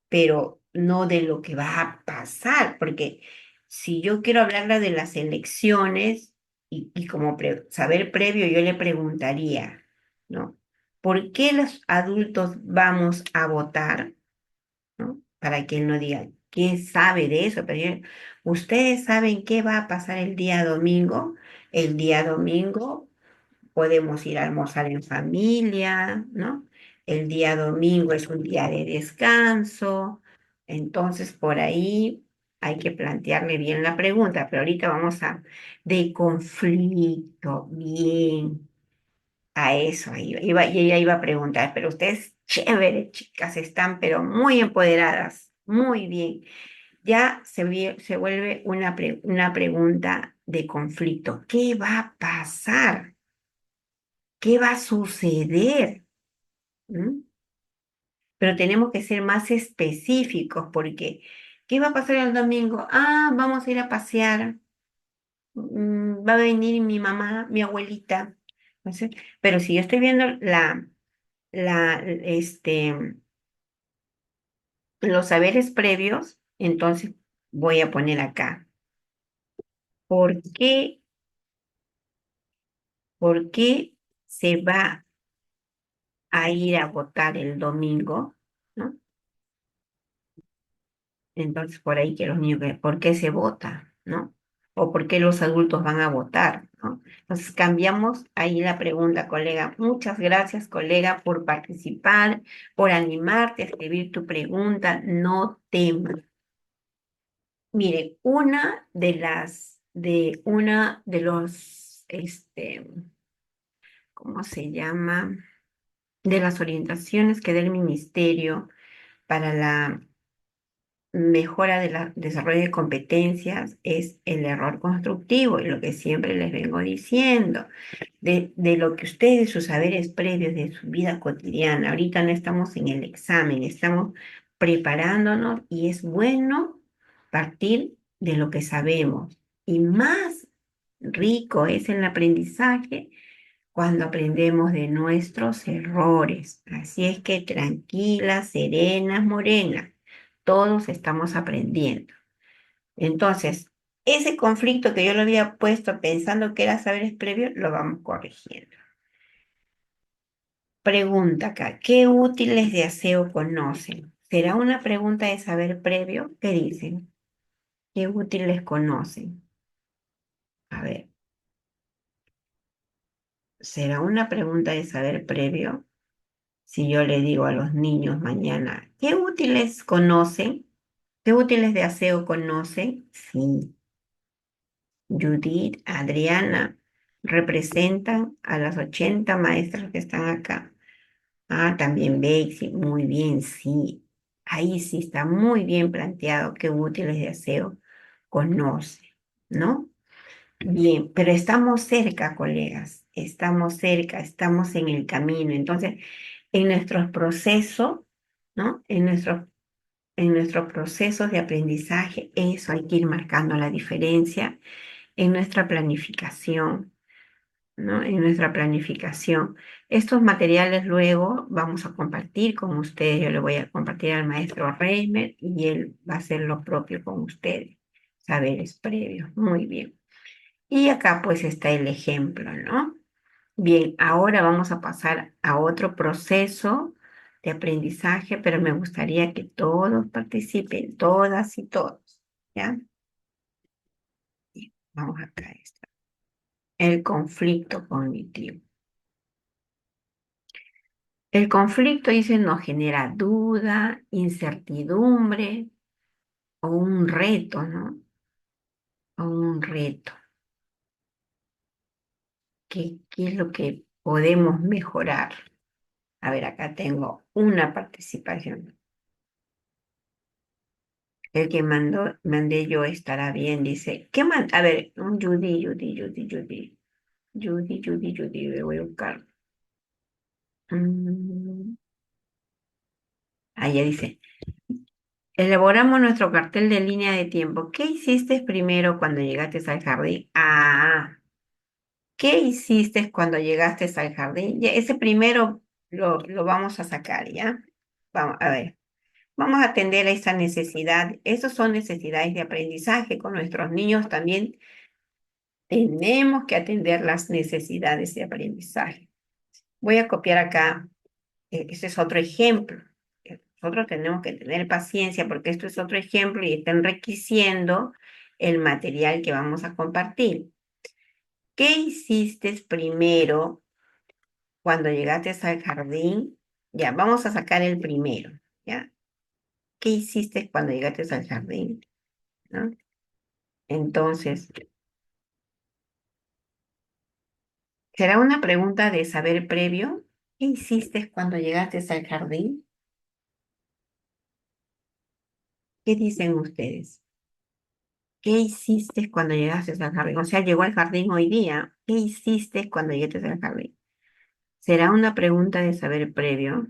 pero no de lo que va a pasar, porque si yo quiero hablarle de las elecciones y como saber previo, yo le preguntaría, ¿no? ¿Por qué los adultos vamos a votar? ¿No? Para que él no diga, ¿quién sabe de eso? Pero ¿ustedes saben qué va a pasar el día domingo? El día domingo podemos ir a almorzar en familia, ¿no? El día domingo es un día de descanso, entonces por ahí hay que plantearle bien la pregunta, pero ahorita vamos a de conflicto, bien, a eso y ella iba a preguntar, pero ustedes, chévere, chicas, están pero muy empoderadas, muy bien. Ya se vuelve una pregunta de conflicto. ¿Qué va a pasar? ¿Qué va a suceder? ¿Mm? Pero tenemos que ser más específicos porque ¿qué va a pasar el domingo? Ah, vamos a ir a pasear. Va a venir mi mamá, mi abuelita. No sé. Pero si yo estoy viendo los saberes previos, entonces voy a poner acá. ¿Por qué, por qué se va a ir a votar el domingo? ¿No? Entonces, por ahí que los niños, ¿por qué se vota? ¿No? O por qué los adultos van a votar, ¿no? Entonces, cambiamos ahí la pregunta, colega. Muchas gracias, colega, por participar, por animarte a escribir tu pregunta. No temas. Mire, una de los, ¿cómo se llama? De las orientaciones que da el ministerio para la mejora del desarrollo de competencias es el error constructivo y lo que siempre les vengo diciendo, de lo que ustedes, sus saberes previos de su vida cotidiana, ahorita no estamos en el examen, estamos preparándonos y es bueno partir de lo que sabemos y más rico es el aprendizaje cuando aprendemos de nuestros errores. Así es que tranquilas, serenas, morenas, todos estamos aprendiendo. Entonces, ese conflicto que yo lo había puesto pensando que era saberes previos, lo vamos corrigiendo. Pregunta acá, ¿qué útiles de aseo conocen? ¿Será una pregunta de saber previo? ¿Qué dicen? ¿Qué útiles conocen? A ver, ¿será una pregunta de saber previo? Si yo le digo a los niños mañana, ¿qué útiles conocen? ¿Qué útiles de aseo conocen? Sí. Judith, Adriana, representan a las 80 maestras que están acá. Ah, también Bexi, muy bien, sí. Ahí sí está muy bien planteado qué útiles de aseo conoce, ¿no? Bien, pero estamos cerca, colegas, estamos cerca, estamos en el camino. Entonces, en nuestros procesos, ¿no? En nuestros procesos de aprendizaje, eso hay que ir marcando la diferencia en nuestra planificación, ¿no? En nuestra planificación. Estos materiales luego vamos a compartir con ustedes. Yo le voy a compartir al maestro Reimer y él va a hacer lo propio con ustedes. Saberes previos. Muy bien. Y acá pues está el ejemplo, ¿no? Bien, ahora vamos a pasar a otro proceso de aprendizaje, pero me gustaría que todos participen, todas y todos, ¿ya? Bien, vamos acá, está. El conflicto cognitivo. El conflicto, dice, nos genera duda, incertidumbre o un reto, ¿no? O un reto. ¿Qué es lo que podemos mejorar? A ver, acá tengo una participación. El que mandé yo estará bien, dice. A ver, un Judy, le voy a buscar. Mm, ya dice. Elaboramos nuestro cartel de línea de tiempo. ¿Qué hiciste primero cuando llegaste al jardín? ¿Qué hiciste cuando llegaste al jardín? Ya, ese primero lo vamos a sacar, ¿ya? Vamos a ver. Vamos a atender a esa necesidad. Esas son necesidades de aprendizaje. Con nuestros niños también tenemos que atender las necesidades de aprendizaje. Voy a copiar acá. Ese es otro ejemplo. Nosotros tenemos que tener paciencia porque esto es otro ejemplo y está enriqueciendo el material que vamos a compartir. ¿Qué hiciste primero cuando llegaste al jardín? Ya, vamos a sacar el primero, ¿ya? ¿Qué hiciste cuando llegaste al jardín? ¿No? Entonces, ¿será una pregunta de saber previo? ¿Qué hiciste cuando llegaste al jardín? ¿Qué dicen ustedes? ¿Qué hiciste cuando llegaste al jardín? O sea, llegó al jardín hoy día. ¿Qué hiciste cuando llegaste al jardín? ¿Será una pregunta de saber previo?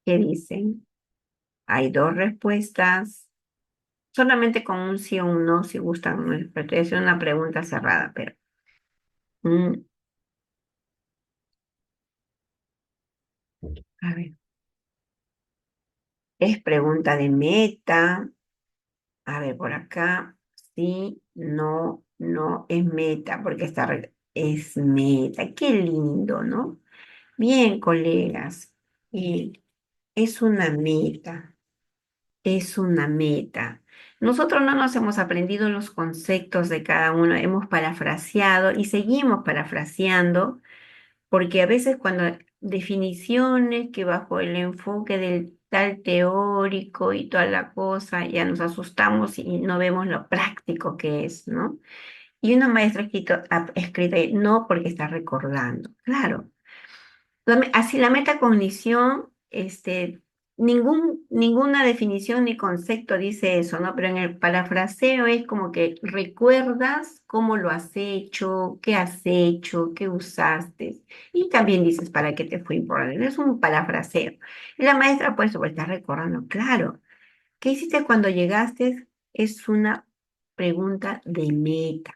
¿Qué dicen? Hay dos respuestas. Solamente con un sí o un no, si gustan. Pero es una pregunta cerrada, pero... mm, a ver. Es pregunta de meta. A ver, por acá. Sí, no, no es meta, porque es meta. Qué lindo, ¿no? Bien, colegas. Es una meta, es una meta. Nosotros no nos hemos aprendido los conceptos de cada uno, hemos parafraseado y seguimos parafraseando, porque a veces cuando definiciones que bajo el enfoque del tal teórico y toda la cosa, ya nos asustamos y no vemos lo práctico que es, ¿no? Y una maestra ha escrito ahí, no porque está recordando. Claro, así la metacognición, ninguna definición ni concepto dice eso, ¿no? Pero en el parafraseo es como que recuerdas cómo lo has hecho, qué usaste, y también dices para qué te fue importante. Es un parafraseo. Y la maestra, pues, está recordando, claro, ¿qué hiciste cuando llegaste? Es una pregunta de meta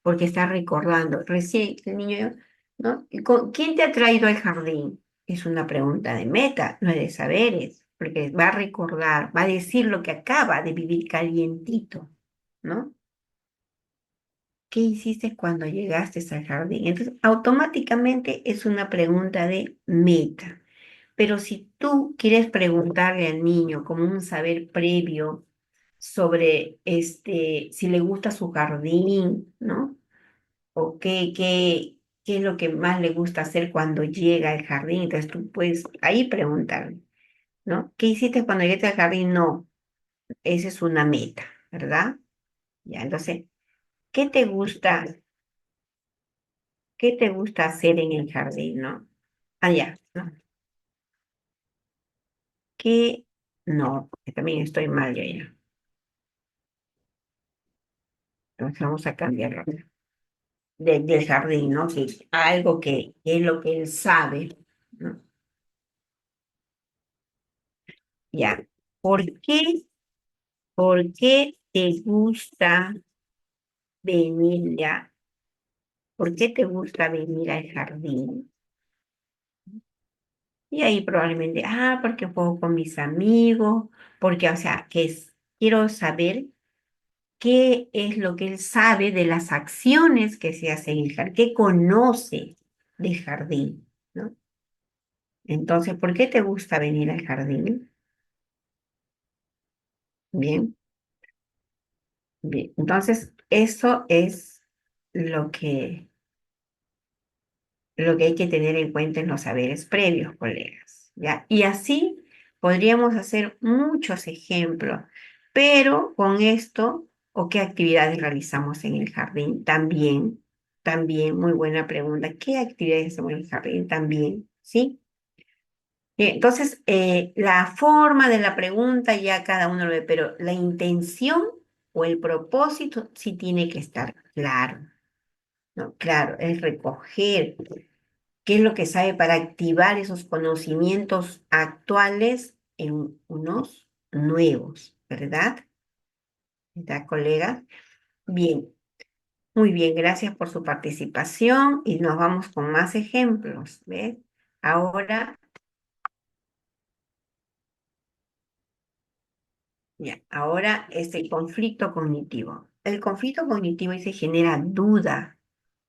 porque está recordando. Recién el niño, ¿no? ¿Quién te ha traído al jardín? Es una pregunta de meta, no es de saberes, porque va a recordar, va a decir lo que acaba de vivir calientito, ¿no? ¿Qué hiciste cuando llegaste al jardín? Entonces, automáticamente es una pregunta de meta. Pero si tú quieres preguntarle al niño como un saber previo sobre si le gusta su jardín, ¿no? O qué es lo que más le gusta hacer cuando llega al jardín. Entonces tú puedes ahí preguntarle. ¿no? ¿Qué hiciste cuando llegaste al jardín? No, esa es una meta, ¿verdad? Ya, entonces, ¿qué te gusta, qué te gusta hacer en el jardín, no? Ah, ya, ¿no? ¿Qué? No, que también estoy mal yo ya. Entonces vamos a cambiarlo. Del jardín, ¿no? Que algo que es lo que él sabe, ¿no? Ya. ¿Por qué, por qué te gusta venir ya? ¿Por qué te gusta venir al jardín? Y ahí probablemente, porque juego con mis amigos, porque, o sea, quiero saber qué es lo que él sabe de las acciones que se hacen en el jardín, qué conoce del jardín, ¿no? Entonces, ¿por qué te gusta venir al jardín? Bien, bien. Entonces, eso es lo que lo que hay que tener en cuenta en los saberes previos, colegas, ¿ya? Y así podríamos hacer muchos ejemplos, pero con esto, ¿o qué actividades realizamos en el jardín? También, muy buena pregunta. ¿Qué actividades hacemos en el jardín? También, ¿sí? Bien, entonces, la forma de la pregunta ya cada uno lo ve, pero la intención o el propósito sí tiene que estar claro, ¿no? Claro, es recoger qué es lo que sabe para activar esos conocimientos actuales en unos nuevos, ¿verdad? ¿Verdad, colega? Bien, muy bien, gracias por su participación y nos vamos con más ejemplos, ¿ves? Ahora, ya, ahora es el conflicto cognitivo. El conflicto cognitivo se genera duda,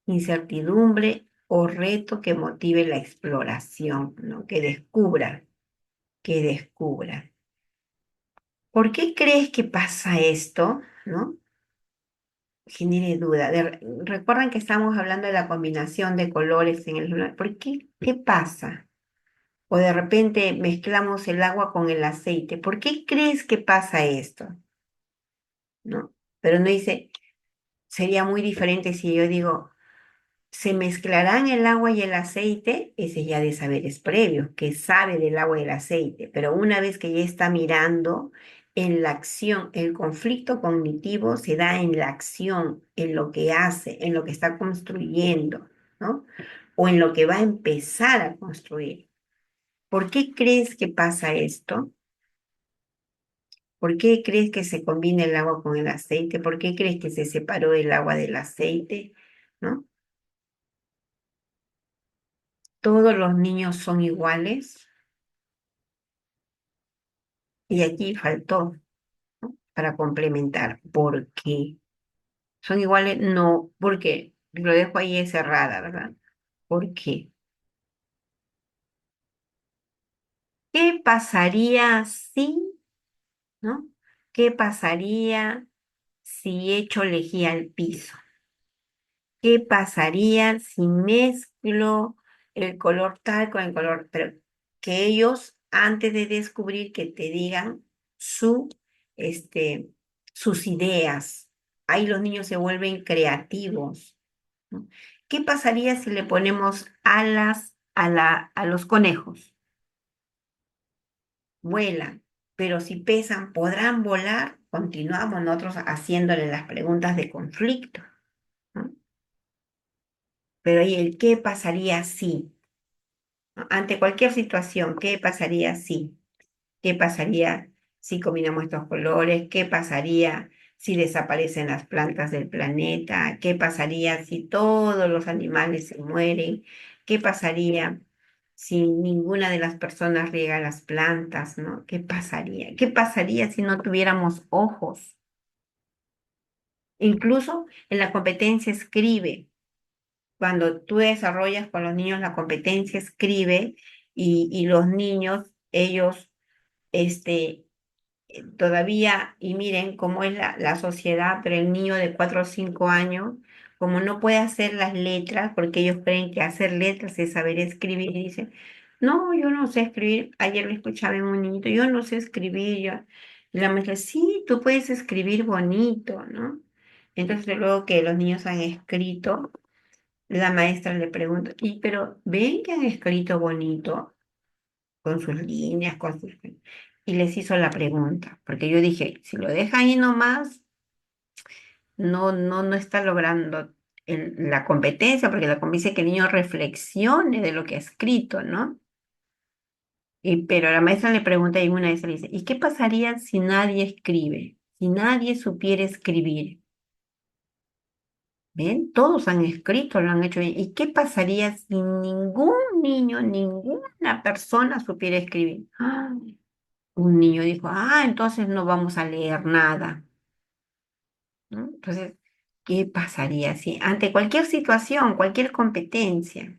incertidumbre o reto que motive la exploración, ¿no? Que descubra. ¿Por qué crees que pasa esto? ¿No? Genere duda. Recuerdan que estamos hablando de la combinación de colores en el lunar. ¿Por qué? ¿Qué pasa? O de repente mezclamos el agua con el aceite. ¿Por qué crees que pasa esto? ¿No? Pero no dice, sería muy diferente si yo digo, se mezclarán el agua y el aceite, ese ya de saberes previos, que sabe del agua y el aceite, pero una vez que ya está mirando en la acción, el conflicto cognitivo se da en la acción, en lo que hace, en lo que está construyendo, ¿no? O en lo que va a empezar a construir. ¿Por qué crees que pasa esto? ¿Por qué crees que se combina el agua con el aceite? ¿Por qué crees que se separó el agua del aceite? ¿No? Todos los niños son iguales. Y aquí faltó, ¿no? Para complementar. ¿Por qué? ¿Son iguales? No. ¿Por qué? Lo dejo ahí cerrada, ¿verdad? ¿Por qué? ¿Qué pasaría si, ¿no? ¿Qué pasaría si echo lejía al piso? ¿Qué pasaría si mezclo el color tal con el color? Pero que ellos, antes de descubrir, que te digan su, este, sus ideas. Ahí los niños se vuelven creativos, ¿no? ¿Qué pasaría si le ponemos alas a los conejos? Vuelan, pero si pesan, ¿podrán volar? Continuamos nosotros haciéndole las preguntas de conflicto, ¿no? Pero ahí el qué pasaría si, ¿no? Ante cualquier situación, ¿qué pasaría si? ¿Qué pasaría si combinamos estos colores? ¿Qué pasaría si desaparecen las plantas del planeta? ¿Qué pasaría si todos los animales se mueren? ¿Qué pasaría si ninguna de las personas riega las plantas, ¿no? ¿Qué pasaría? ¿Qué pasaría si no tuviéramos ojos? Incluso en la competencia escribe. Cuando tú desarrollas con los niños la competencia escribe y los niños, ellos, este, todavía, y miren cómo es la sociedad, pero el niño de 4 o 5 años, como no puede hacer las letras, porque ellos creen que hacer letras es saber escribir, y dicen, no, yo no sé escribir. Ayer le escuchaba a un niñito, yo no sé escribir. Y la maestra, sí, tú puedes escribir bonito, ¿no? Entonces luego que los niños han escrito, la maestra le pregunta, ¿y pero ven que han escrito bonito con sus líneas, con sus... Y les hizo la pregunta, porque yo dije, si lo deja ahí nomás, no está logrando la competencia, porque la competencia es que el niño reflexione de lo que ha escrito, ¿no? Pero la maestra le pregunta y una vez le dice, ¿y qué pasaría si nadie escribe? Si nadie supiera escribir. ¿Ven? Todos han escrito, lo han hecho bien. ¿Y qué pasaría si ningún niño, ninguna persona supiera escribir? ¡Ah! Un niño dijo, entonces no vamos a leer nada, ¿no? Entonces, ¿qué pasaría si ante cualquier situación, cualquier competencia,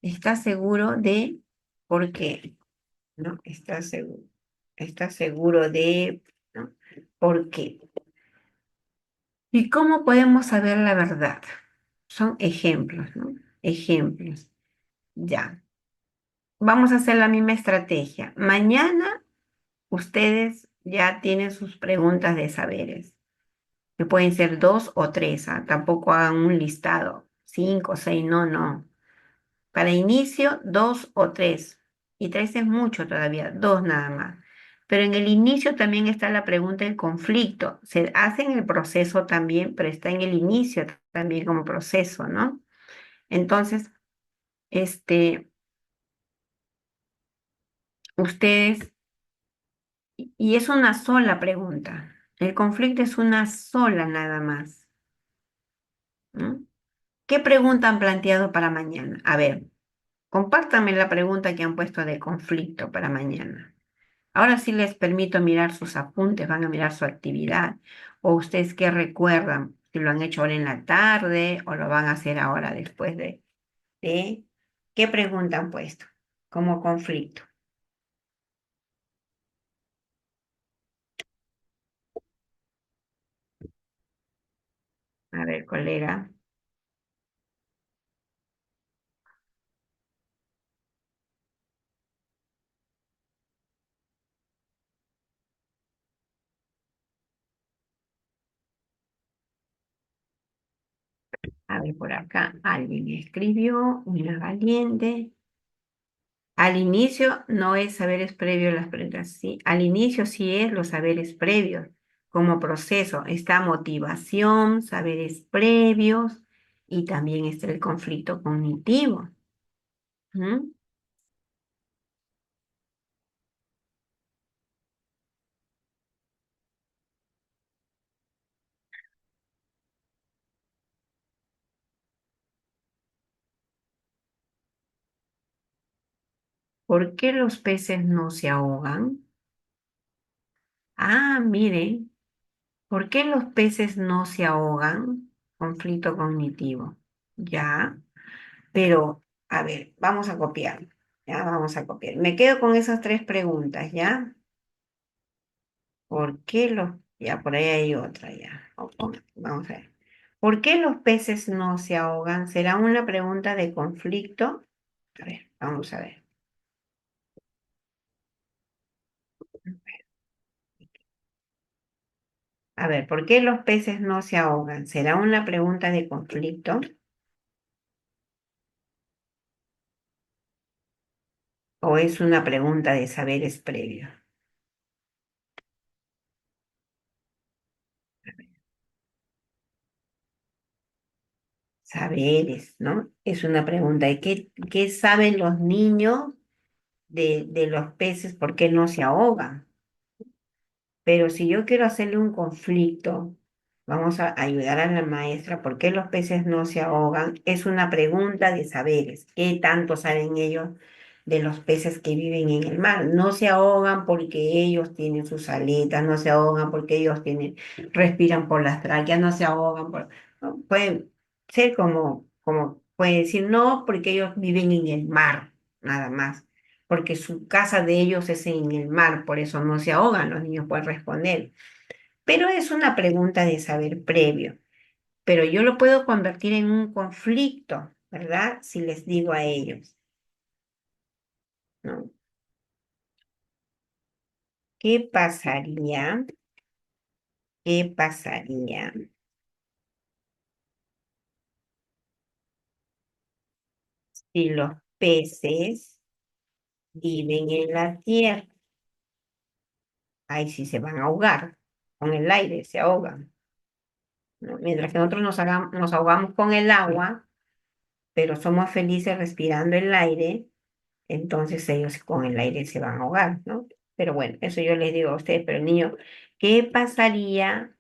estás seguro de por qué? ¿No? Estás seguro de, ¿no? ¿Por qué? ¿Y cómo podemos saber la verdad? Son ejemplos, ¿no? Ejemplos. Ya. Vamos a hacer la misma estrategia. Mañana ustedes ya tienen sus preguntas de saberes, que pueden ser dos o tres, ¿ah? Tampoco hagan un listado, cinco, seis, no, no. Para inicio, dos o tres. Y tres es mucho todavía, dos nada más. Pero en el inicio también está la pregunta del conflicto. Se hace en el proceso también, pero está en el inicio también como proceso, ¿no? Entonces, este, ustedes, y es una sola pregunta. El conflicto es una sola nada más, ¿no? ¿Qué pregunta han planteado para mañana? A ver, compártanme la pregunta que han puesto de conflicto para mañana. Ahora sí les permito mirar sus apuntes, van a mirar su actividad. O ustedes qué recuerdan, si lo han hecho ahora en la tarde o lo van a hacer ahora después de ¿qué pregunta han puesto como conflicto? A ver, colega, a ver por acá, alguien escribió, una valiente. Al inicio no es saberes previos las preguntas, sí. Al inicio sí es los saberes previos como proceso. Está motivación, saberes previos y también está el conflicto cognitivo. ¿Mm? ¿Por qué los peces no se ahogan? Miren, ¿por qué los peces no se ahogan? Conflicto cognitivo. Ya, pero a ver, vamos a copiar. Ya, vamos a copiar. Me quedo con esas tres preguntas, ¿ya? ¿Por qué los... Ya, por ahí hay otra, ya. Vamos a ver. ¿Por qué los peces no se ahogan? ¿Será una pregunta de conflicto? A ver, vamos a ver. A ver, ¿por qué los peces no se ahogan? ¿Será una pregunta de conflicto o es una pregunta de saberes previos? Saberes, ¿no? Es una pregunta de qué saben los niños de los peces, por qué no se ahogan. Pero si yo quiero hacerle un conflicto, vamos a ayudar a la maestra, ¿por qué los peces no se ahogan? Es una pregunta de saberes. ¿Qué tanto saben ellos de los peces que viven en el mar? No se ahogan porque ellos tienen sus aletas, no se ahogan porque ellos respiran por las tráqueas, no se ahogan ¿no? Pueden ser puede decir no porque ellos viven en el mar, nada más porque su casa de ellos es en el mar, por eso no se ahogan, los niños pueden responder. Pero es una pregunta de saber previo, pero yo lo puedo convertir en un conflicto, ¿verdad? Si les digo a ellos. ¿no? ¿Qué pasaría? ¿Qué pasaría si los peces viven en la tierra? Ahí sí se van a ahogar, con el aire se ahogan, ¿no? Mientras que nosotros nos ahogamos con el agua, pero somos felices respirando el aire, entonces ellos con el aire se van a ahogar, ¿no? Pero bueno, eso yo les digo a ustedes, pero niño, ¿qué pasaría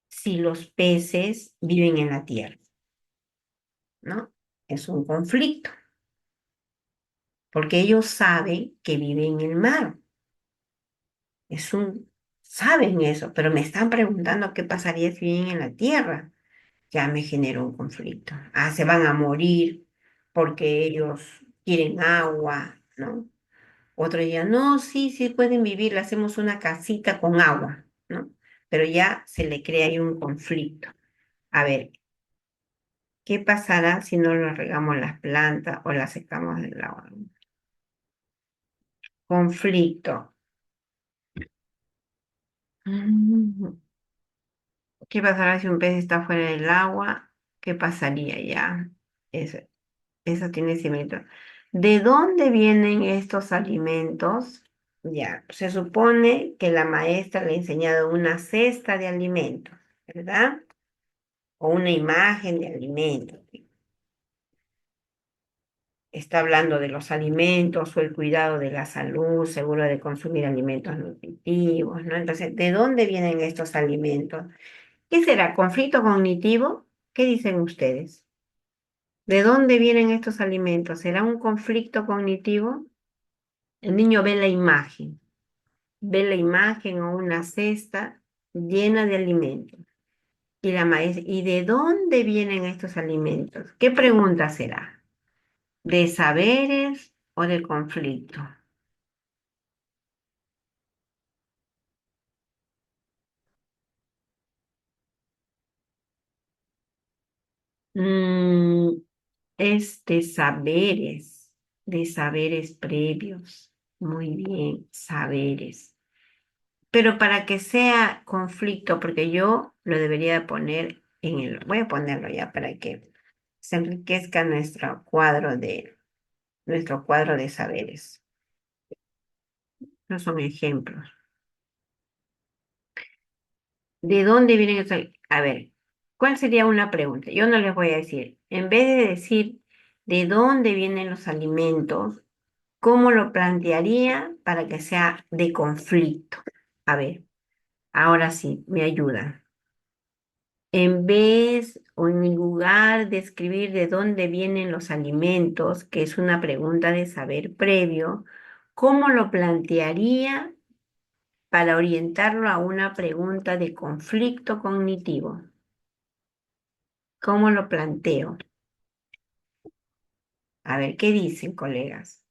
si los peces viven en la tierra? ¿No? Es un conflicto, porque ellos saben que viven en el mar. Es un, saben eso, pero me están preguntando qué pasaría si viven en la tierra. Ya me generó un conflicto. Ah, se van a morir porque ellos quieren agua, ¿no? Otro día, no, sí, sí pueden vivir, le hacemos una casita con agua, ¿no? Pero ya se le crea ahí un conflicto. A ver, ¿qué pasará si no le regamos las plantas o las secamos del agua? Conflicto. Mm, ¿Qué pasará si un pez está fuera del agua? ¿Qué pasaría ya? Eso, eso tiene cimiento. ¿De dónde vienen estos alimentos? Ya, se supone que la maestra le ha enseñado una cesta de alimentos, ¿verdad? O una imagen de alimentos. Está hablando de los alimentos o el cuidado de la salud, seguro de consumir alimentos nutritivos, ¿no? Entonces, ¿de dónde vienen estos alimentos? ¿Qué será? ¿Conflicto cognitivo? ¿Qué dicen ustedes? ¿De dónde vienen estos alimentos? ¿Será un conflicto cognitivo? El niño ve la imagen o una cesta llena de alimentos. Y la maestra, ¿y de dónde vienen estos alimentos? ¿Qué pregunta será? ¿De saberes o de conflicto? Mm, es de saberes previos. Muy bien, saberes. Pero para que sea conflicto, porque yo lo debería poner voy a ponerlo ya para que se enriquezca nuestro cuadro de saberes. No son ejemplos. ¿De dónde vienen estos? A ver, ¿cuál sería una pregunta? Yo no les voy a decir, en vez de decir de dónde vienen los alimentos, ¿cómo lo plantearía para que sea de conflicto? A ver, ahora sí, me ayudan. En vez o en lugar de escribir de dónde vienen los alimentos, que es una pregunta de saber previo, ¿cómo lo plantearía para orientarlo a una pregunta de conflicto cognitivo? ¿Cómo lo planteo? A ver, ¿qué dicen, colegas?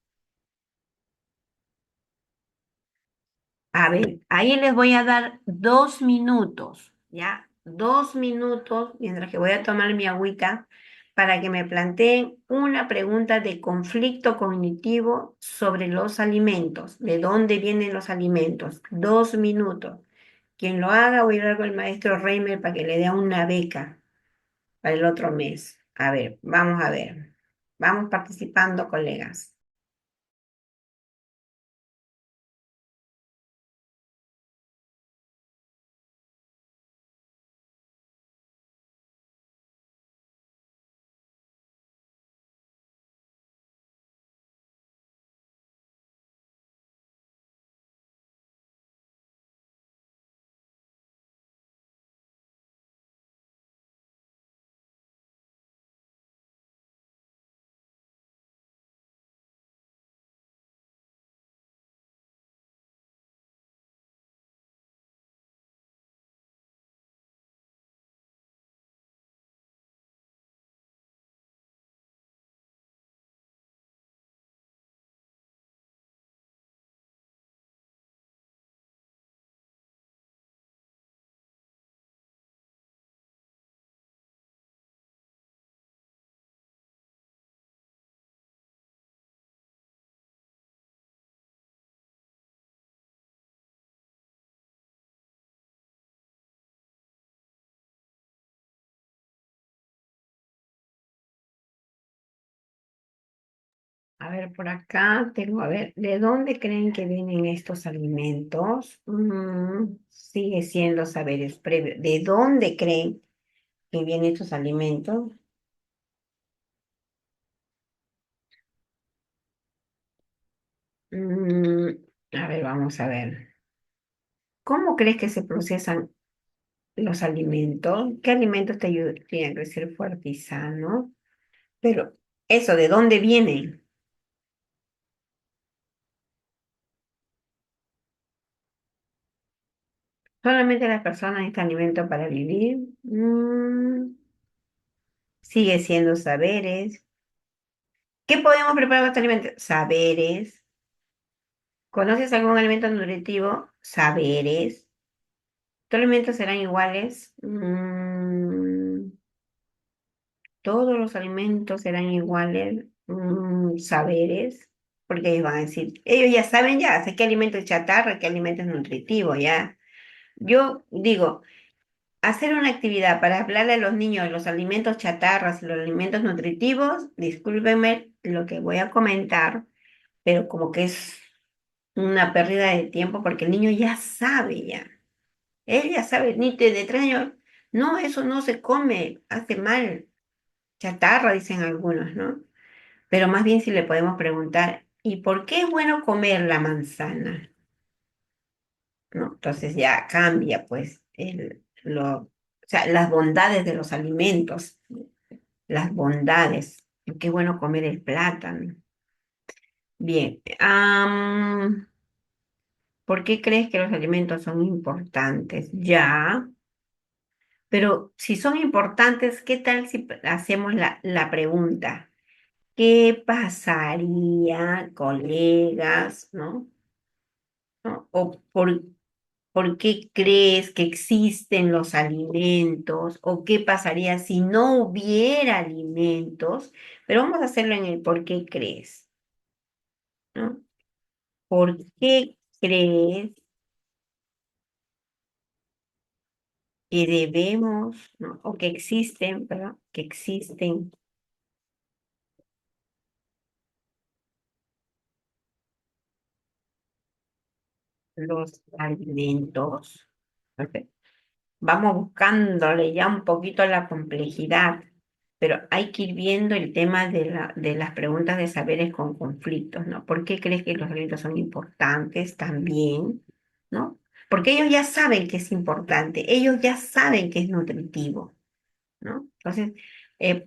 A ver, ahí les voy a dar 2 minutos, ¿ya? 2 minutos, mientras que voy a tomar mi agüita, para que me planteen una pregunta de conflicto cognitivo sobre los alimentos. ¿De dónde vienen los alimentos? 2 minutos. Quien lo haga, voy a ir con el maestro Reimer para que le dé una beca para el otro mes. A ver, vamos a ver. Vamos participando, colegas. A ver, por acá tengo, a ver, ¿de dónde creen que vienen estos alimentos? Sigue siendo saberes previos. ¿De dónde creen que vienen estos alimentos? Mm, a ver, vamos a ver. ¿Cómo crees que se procesan los alimentos? ¿Qué alimentos te ayudarían a crecer fuerte y sano? Pero eso, ¿de dónde vienen? ¿Solamente las personas necesitan alimento para vivir? Sigue siendo saberes. ¿Qué podemos preparar con este alimento? Saberes. ¿Conoces algún alimento nutritivo? Saberes. ¿Todos los alimentos serán iguales? ¿Todos los alimentos serán iguales? Saberes. Porque ellos van a decir, ellos ya saben ya, sé qué alimento es chatarra, qué alimento es nutritivo, ya. Yo digo, hacer una actividad para hablarle a los niños de los alimentos chatarras y los alimentos nutritivos, discúlpenme lo que voy a comentar, pero como que es una pérdida de tiempo porque el niño ya sabe ya. Él ya sabe, ni de 3 años, no, eso no se come, hace mal, chatarra, dicen algunos, ¿no? Pero más bien si le podemos preguntar, ¿y por qué es bueno comer la manzana? ¿No? Entonces ya cambia, pues, o sea, las bondades de los alimentos, las bondades. Qué bueno comer el plátano. Bien, ¿por qué crees que los alimentos son importantes? Ya, pero si son importantes, ¿qué tal si hacemos la pregunta? ¿Qué pasaría, colegas, ¿no? ¿No? ¿O por qué crees que existen los alimentos? ¿O qué pasaría si no hubiera alimentos? Pero vamos a hacerlo en el por qué crees, ¿no? ¿Por qué crees que debemos, ¿no? O que existen, ¿verdad? Que existen los alimentos. Perfecto. Vamos buscándole ya un poquito la complejidad, pero hay que ir viendo el tema de las preguntas de saberes con conflictos, ¿no? ¿Por qué crees que los alimentos son importantes también, ¿no? Porque ellos ya saben que es importante, ellos ya saben que es nutritivo, ¿no? Entonces,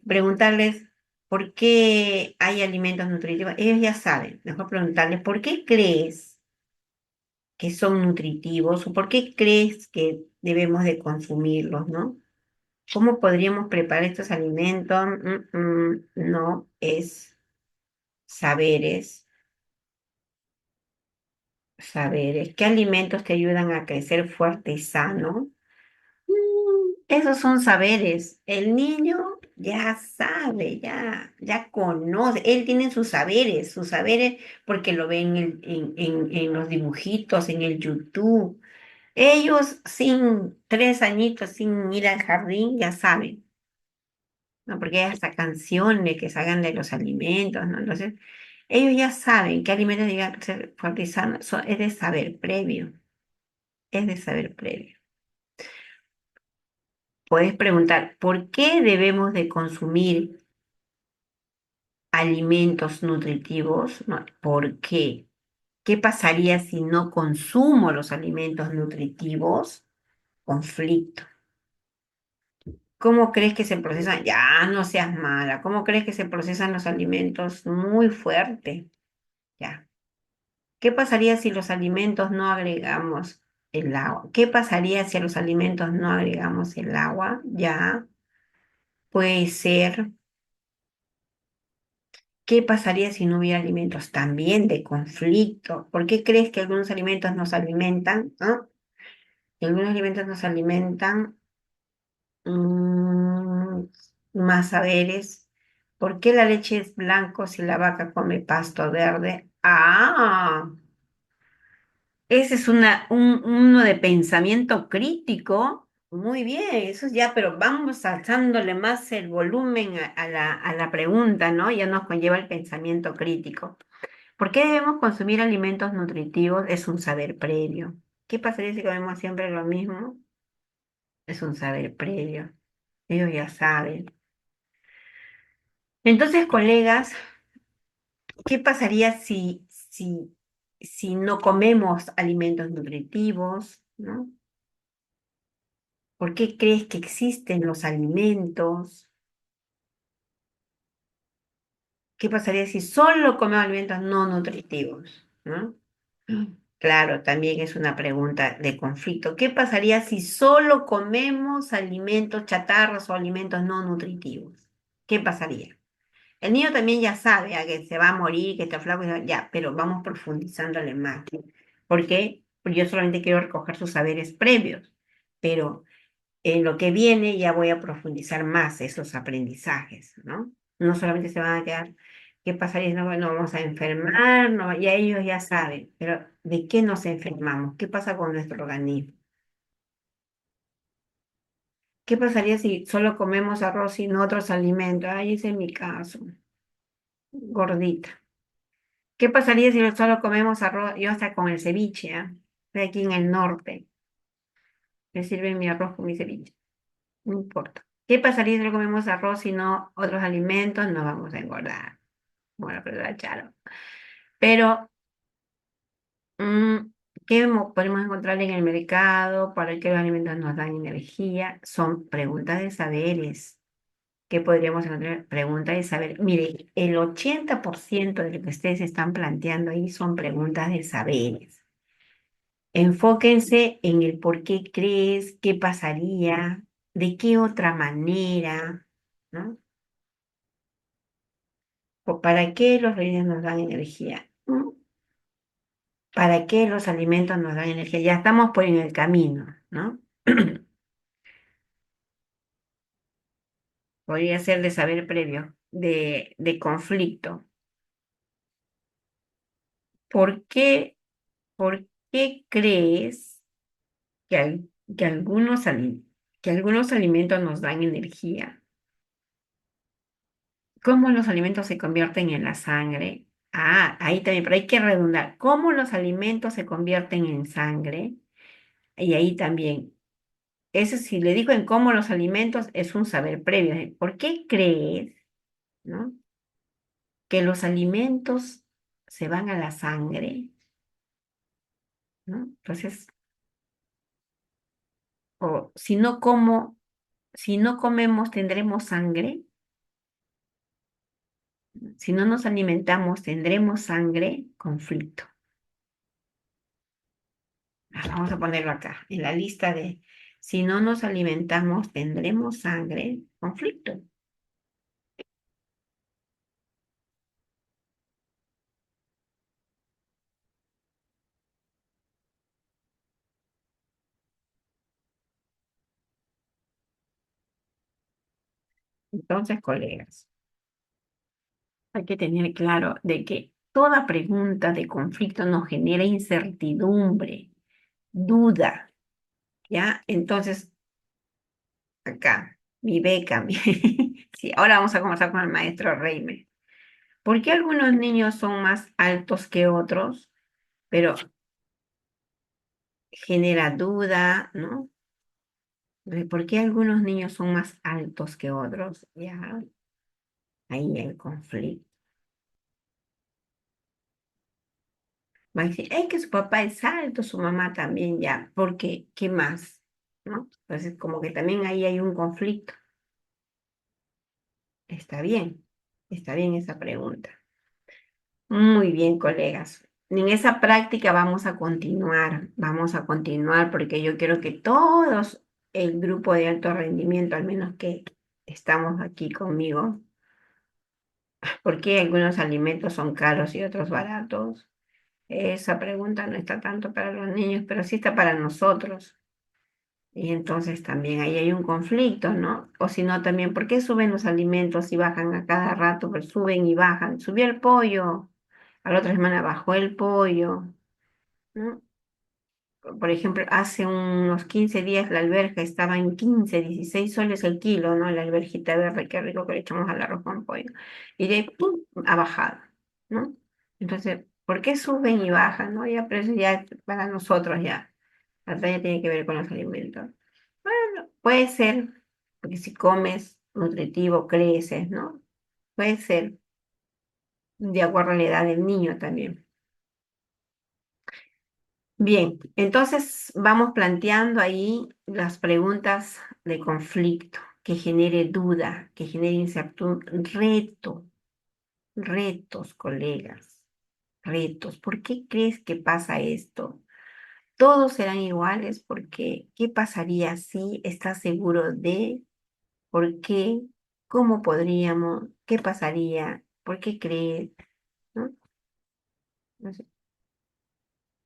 preguntarles por qué hay alimentos nutritivos, ellos ya saben. Mejor preguntarles, ¿por qué crees que son nutritivos o por qué crees que debemos de consumirlos, ¿no? ¿Cómo podríamos preparar estos alimentos? No es saberes, saberes. ¿Qué alimentos te ayudan a crecer fuerte y sano? Esos son saberes. El niño ya sabe, ya conoce. Él tiene sus saberes porque lo ven en los dibujitos, en el YouTube. Ellos sin 3 añitos, sin ir al jardín, ya saben, ¿no? Porque hay hasta canciones que salgan de los alimentos, ¿no? Entonces, ellos ya saben qué alimentos llegan a ser fuertes y sanos. Es de saber previo, es de saber previo. Puedes preguntar, ¿por qué debemos de consumir alimentos nutritivos? ¿No? ¿Por qué? ¿Qué pasaría si no consumo los alimentos nutritivos? Conflicto. ¿Cómo crees que se procesan? Ya, no seas mala. ¿Cómo crees que se procesan los alimentos? Muy fuerte. Ya. ¿Qué pasaría si los alimentos no agregamos el agua? ¿Qué pasaría si a los alimentos no agregamos el agua? Ya. Puede ser. ¿Qué pasaría si no hubiera alimentos? También de conflicto. ¿Por qué crees que algunos alimentos nos alimentan? ¿Ah? Y algunos alimentos nos alimentan. Mm, Más saberes. ¿Por qué la leche es blanco si la vaca come pasto verde? Ah, ese es uno de pensamiento crítico. Muy bien, eso ya, pero vamos alzándole más el volumen a la pregunta, ¿no? Ya nos conlleva el pensamiento crítico. ¿Por qué debemos consumir alimentos nutritivos? Es un saber previo. ¿Qué pasaría si comemos siempre lo mismo? Es un saber previo. Ellos ya saben. Entonces, colegas, ¿qué pasaría si no comemos alimentos nutritivos, ¿no? ¿Por qué crees que existen los alimentos? ¿Qué pasaría si solo comemos alimentos no nutritivos, ¿no? Claro, también es una pregunta de conflicto. ¿Qué pasaría si solo comemos alimentos chatarras o alimentos no nutritivos? ¿Qué pasaría? El niño también ya sabe que se va a morir, que está flaco, ya, pero vamos profundizándole más. ¿Por qué? Porque yo solamente quiero recoger sus saberes previos, pero en lo que viene ya voy a profundizar más esos aprendizajes, ¿no? No solamente se van a quedar, ¿qué pasaría si no vamos a enfermar? No, ya ellos ya saben, pero ¿de qué nos enfermamos? ¿Qué pasa con nuestro organismo? ¿Qué pasaría si solo comemos arroz y no otros alimentos? Ay, ese es mi caso, gordita. ¿Qué pasaría si solo comemos arroz? Yo hasta con el ceviche, ¿ah? Estoy aquí en el norte, me sirven mi arroz con mi ceviche. No importa. ¿Qué pasaría si no comemos arroz y no otros alimentos? No vamos a engordar. Bueno, pero la charo. Pero, mm, ¿qué podemos encontrar en el mercado para que los alimentos nos dan energía? Son preguntas de saberes. ¿Qué podríamos encontrar? Preguntas de saber. Mire, el 80% de lo que ustedes están planteando ahí son preguntas de saberes. Enfóquense en el por qué crees, qué pasaría, de qué otra manera, ¿no? ¿Para qué los alimentos nos dan energía? ¿Mm? ¿Para qué los alimentos nos dan energía? Ya estamos por en el camino, ¿no? Podría ser de saber previo, de conflicto. ¿Por qué, por qué crees que, que que algunos alimentos nos dan energía? ¿Cómo los alimentos se convierten en la sangre? Ah, ahí también, pero hay que redundar. ¿Cómo los alimentos se convierten en sangre? Y ahí también. Eso si le digo en cómo los alimentos es un saber previo. ¿Por qué crees, no, que los alimentos se van a la sangre, ¿no? Entonces, o si no comemos, tendremos sangre. Si no nos alimentamos, tendremos sangre, conflicto. Vamos a ponerlo acá, en la lista de si no nos alimentamos, tendremos sangre, conflicto. Entonces, colegas, hay que tener claro de que toda pregunta de conflicto nos genera incertidumbre, duda, ¿ya? Entonces, acá, mi beca, sí, ahora vamos a conversar con el maestro Reime. ¿Por qué algunos niños son más altos que otros? Pero genera duda, ¿no? ¿Por qué algunos niños son más altos que otros? Ya, ahí el conflicto. Va a decir, es que su papá es alto, su mamá también, ya, porque, ¿qué más? ¿No? Entonces, como que también ahí hay un conflicto. Está bien esa pregunta. Muy bien, colegas. En esa práctica vamos a continuar porque yo quiero que todos el grupo de alto rendimiento, al menos que estamos aquí conmigo, ¿por qué algunos alimentos son caros y otros baratos? Esa pregunta no está tanto para los niños, pero sí está para nosotros. Y entonces también ahí hay un conflicto, ¿no? O si no, también, ¿por qué suben los alimentos y bajan a cada rato? Pues suben y bajan. Subió el pollo, a la otra semana bajó el pollo, ¿no? por ejemplo, hace unos 15 días la alberja estaba en 15, 16 soles el kilo, ¿no? La alberjita verde, qué rico que le echamos al arroz con pollo. Y de ahí, ¡pum!, ha bajado, ¿no? Entonces, ¿por qué suben y bajan, no? Ya, pero eso ya es para nosotros ya. La ya tiene que ver con los alimentos. Bueno, puede ser, porque si comes nutritivo, creces, ¿no? Puede ser, de acuerdo a la edad del niño también. Bien, entonces vamos planteando ahí las preguntas de conflicto, que genere duda, que genere incertidumbre, retos, colegas, retos. ¿Por qué crees que pasa esto? Todos serán iguales porque ¿qué pasaría si estás seguro de por qué? ¿Cómo podríamos? ¿Qué pasaría? ¿Por qué crees? ¿No? No sé.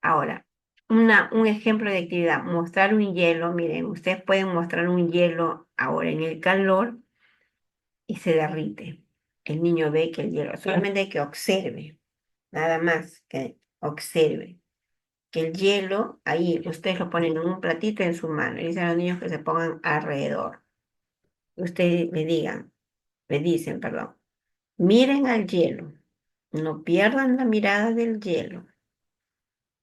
Ahora, un ejemplo de actividad, mostrar un hielo. Miren, ustedes pueden mostrar un hielo ahora en el calor y se derrite. El niño ve que el hielo, solamente hay que observe, nada más que observe. Que el hielo, ahí ustedes lo ponen en un platito en su mano y dicen a los niños que se pongan alrededor. Ustedes le dicen, perdón, miren al hielo, no pierdan la mirada del hielo.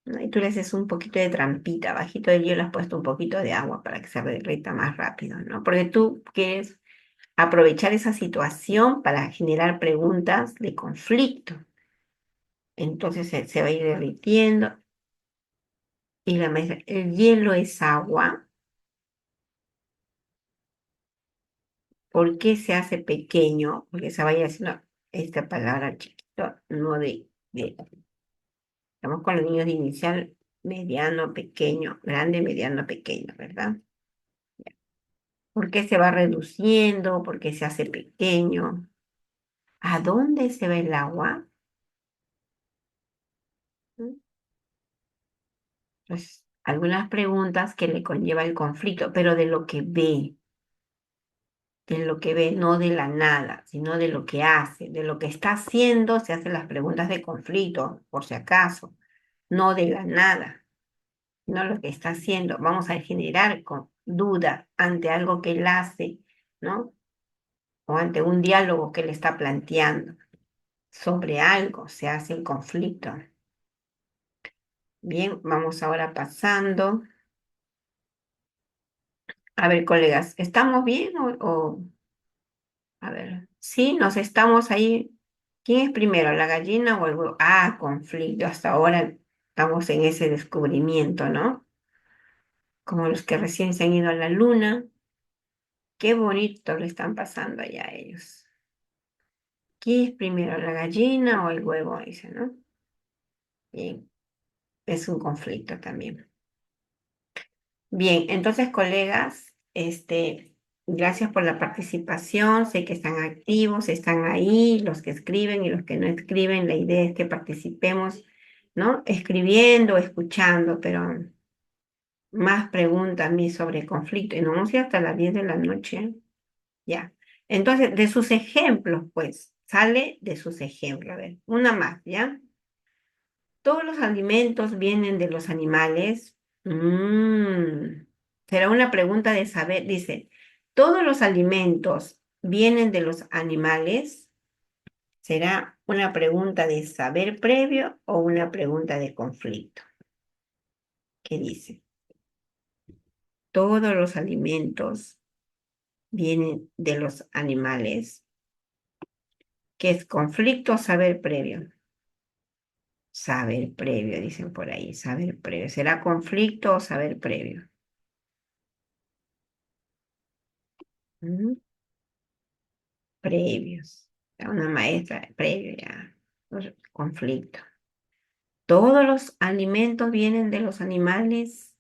¿No? Y tú le haces un poquito de trampita, bajito del hielo has puesto un poquito de agua para que se derrita más rápido, ¿no? Porque tú quieres aprovechar esa situación para generar preguntas de conflicto. Entonces se va a ir derritiendo y la maestra, el hielo es agua. ¿Por qué se hace pequeño? Porque se vaya haciendo esta palabra chiquito, no estamos con los niños de inicial, mediano, pequeño, grande, mediano, pequeño, ¿verdad? ¿Por qué se va reduciendo? ¿Por qué se hace pequeño? ¿A dónde se va el agua? ¿Mm? Pues algunas preguntas que le conlleva el conflicto, pero de lo que ve, no de la nada, sino de lo que hace, de lo que está haciendo, se hacen las preguntas de conflicto, por si acaso, no de la nada, no lo que está haciendo. Vamos a generar duda ante algo que él hace, ¿no? O ante un diálogo que él está planteando sobre algo, se hace el conflicto. Bien, vamos ahora pasando. A ver, colegas, ¿estamos bien a ver, sí, nos estamos ahí? ¿Quién es primero, la gallina o el huevo? Ah, conflicto, hasta ahora estamos en ese descubrimiento, ¿no? Como los que recién se han ido a la luna. Qué bonito lo están pasando allá ellos. ¿Quién es primero, la gallina o el huevo? Dice, ¿no? Bien, es un conflicto también. Bien, entonces, colegas, gracias por la participación. Sé que están activos, están ahí, los que escriben y los que no escriben. La idea es que participemos, ¿no? Escribiendo, escuchando, pero más preguntas a mí sobre conflicto. Y no vamos a ir hasta las 10 de la noche. Ya. Entonces, de sus ejemplos, pues, sale de sus ejemplos. A ver, una más, ¿ya? Todos los alimentos vienen de los animales. Será una pregunta de saber. Dice, ¿todos los alimentos vienen de los animales? ¿Será una pregunta de saber previo o una pregunta de conflicto? ¿Qué dice? Todos los alimentos vienen de los animales. ¿Qué es conflicto o saber previo? Saber previo, dicen por ahí, saber previo. ¿Será conflicto o saber previo? Mm, Previos. Una maestra previo ya. Conflicto. Todos los alimentos vienen de los animales.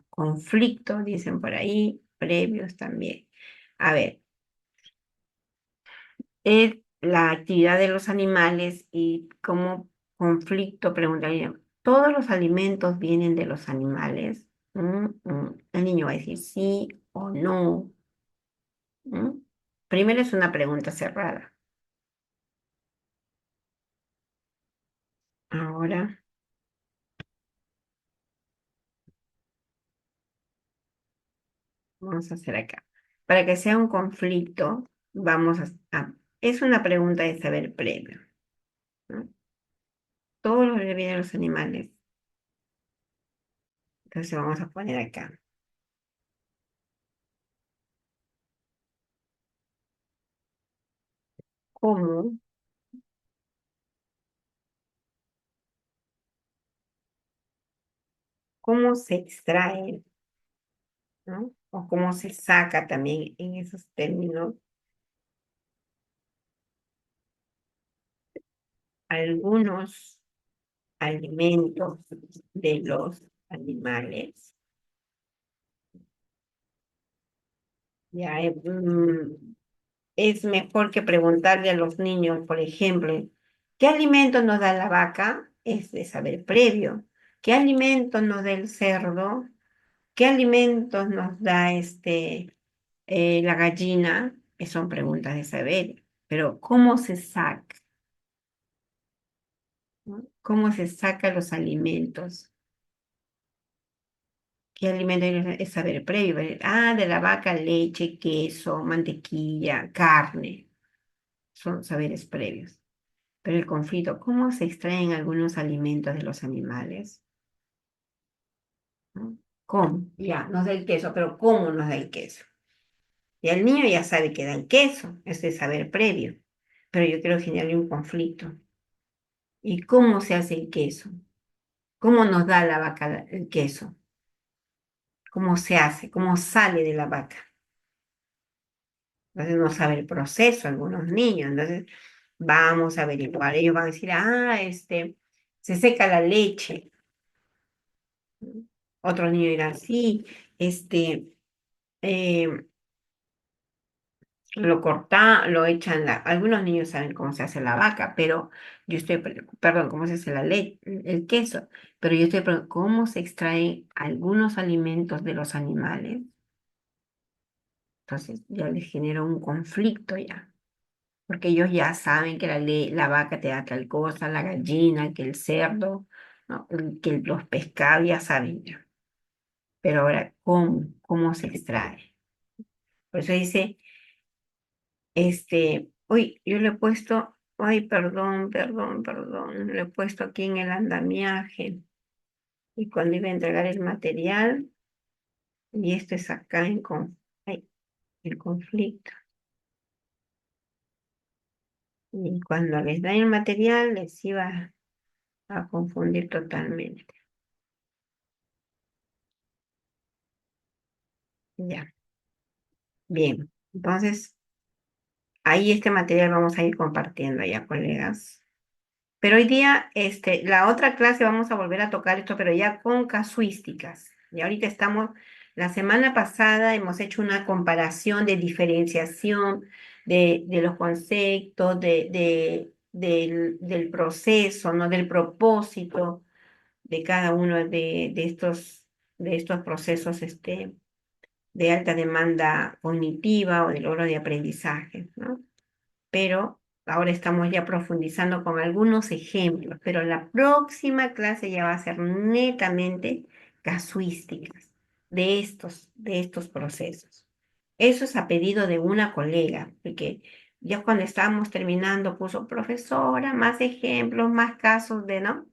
Conflicto, dicen por ahí, previos también. A ver, es la actividad de los animales y como conflicto, preguntaría, ¿todos los alimentos vienen de los animales? El niño va a decir sí o no. ¿Mm? Primero es una pregunta cerrada. Ahora. vamos a hacer acá. Para que sea un conflicto, es una pregunta de saber previo, ¿no? Todos los bebés de los animales. Entonces vamos a poner acá. ¿Cómo, cómo se extrae, ¿no? O cómo se saca también en esos términos algunos alimentos de los animales? Ya, es mejor que preguntarle a los niños, por ejemplo, ¿qué alimento nos da la vaca? Es de saber previo. ¿Qué alimento nos da el cerdo? ¿Qué alimentos nos da la gallina? Son preguntas de saber. Pero ¿cómo se saca? ¿No? ¿Cómo se saca los alimentos? ¿Qué alimento es saber previo? De la vaca, leche, queso, mantequilla, carne. Son saberes previos. Pero el conflicto, ¿cómo se extraen algunos alimentos de los animales? ¿No? ¿Cómo? Ya, nos da el queso, pero ¿cómo nos da el queso? Y el niño ya sabe que da el queso, ese es saber previo. Pero yo quiero generarle un conflicto. ¿Y cómo se hace el queso? ¿Cómo nos da la vaca el queso? ¿Cómo se hace? ¿Cómo sale de la vaca? Entonces no sabe el proceso algunos niños. Entonces vamos a averiguar. Ellos van a decir, se seca la leche. Otro niño dirá, sí, este, eh, lo echan, algunos niños saben cómo se hace la vaca, pero perdón, cómo se hace la leche, el queso, pero yo estoy preguntando, ¿cómo se extraen algunos alimentos de los animales? Entonces ya les genera un conflicto ya, porque ellos ya saben que la vaca te da tal cosa, la gallina, que el cerdo, ¿no? Que los pescados ya saben ya. Pero ahora, ¿cómo se extrae? Por eso dice, uy, yo le he puesto, ay, perdón, lo he puesto aquí en el andamiaje. Y cuando iba a entregar el material, y esto es acá ay, el conflicto. Y cuando les da el material, les iba a confundir totalmente. Ya, bien. Entonces, ahí este material vamos a ir compartiendo ya, colegas. Pero hoy día, la otra clase vamos a volver a tocar esto, pero ya con casuísticas. Y ahorita la semana pasada hemos hecho una comparación de diferenciación de los conceptos, del proceso, ¿no? Del propósito de cada uno de estos procesos, de alta demanda cognitiva o de logro de aprendizaje, ¿no? Pero ahora estamos ya profundizando con algunos ejemplos, pero la próxima clase ya va a ser netamente casuísticas de estos procesos. Eso es a pedido de una colega, porque ya cuando estábamos terminando puso profesora, más ejemplos, más casos de, ¿no?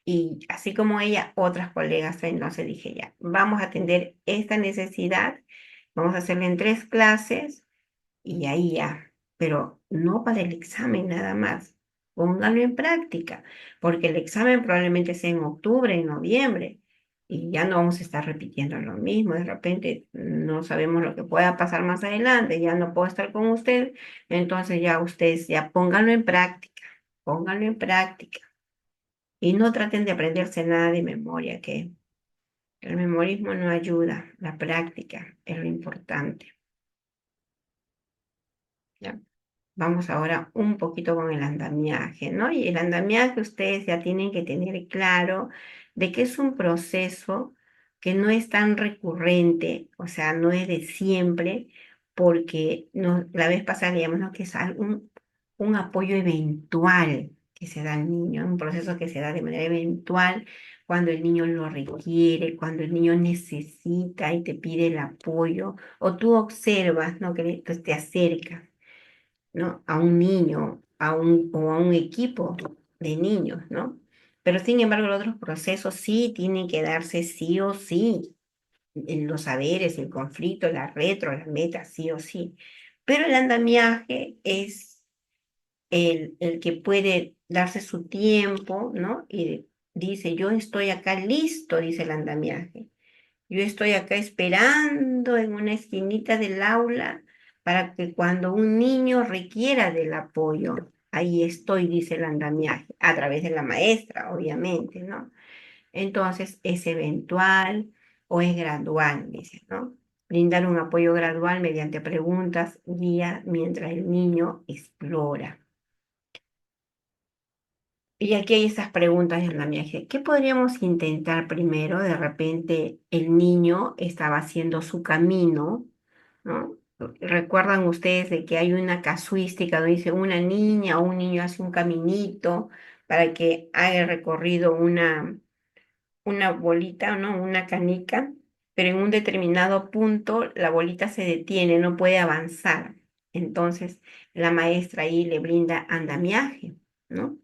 Y así como ella, otras colegas, entonces dije ya, vamos a atender esta necesidad, vamos a hacerla en 3 clases y ahí ya, pero no para el examen nada más. Póngalo en práctica, porque el examen probablemente sea en octubre, en noviembre, y ya no vamos a estar repitiendo lo mismo. De repente no sabemos lo que pueda pasar más adelante, ya no puedo estar con usted, entonces ya ustedes ya pónganlo en práctica, y no traten de aprenderse nada de memoria, que el memorismo no ayuda, la práctica es lo importante. ¿Ya? Vamos ahora un poquito con el andamiaje, ¿no? Y el andamiaje ustedes ya tienen que tener claro de que es un proceso que no es tan recurrente, o sea, no es de siempre, porque la vez pasada leíamos, ¿no? Que es un apoyo eventual que se da al niño, un proceso que se da de manera eventual cuando el niño lo requiere, cuando el niño necesita y te pide el apoyo, o tú observas, ¿no? Que pues, te acercas, ¿no? A un niño, o a un equipo de niños, ¿no? Pero sin embargo, los otros procesos sí tienen que darse sí o sí, en los saberes, el conflicto, la retro, la meta, sí o sí. Pero el andamiaje es el que puede darse su tiempo, ¿no? Y dice, yo estoy acá listo, dice el andamiaje. Yo estoy acá esperando en una esquinita del aula para que cuando un niño requiera del apoyo, ahí estoy, dice el andamiaje, a través de la maestra, obviamente, ¿no? Entonces, es eventual o es gradual, dice, ¿no? Brindar un apoyo gradual mediante preguntas, guía, mientras el niño explora. Y aquí hay estas preguntas en la mía. ¿Qué podríamos intentar primero? De repente el niño estaba haciendo su camino, ¿no? ¿Recuerdan ustedes de que hay una casuística donde dice una niña o un niño hace un caminito para que haga recorrido una bolita, ¿no? Una canica, pero en un determinado punto la bolita se detiene, no puede avanzar. Entonces la maestra ahí le brinda andamiaje, ¿no?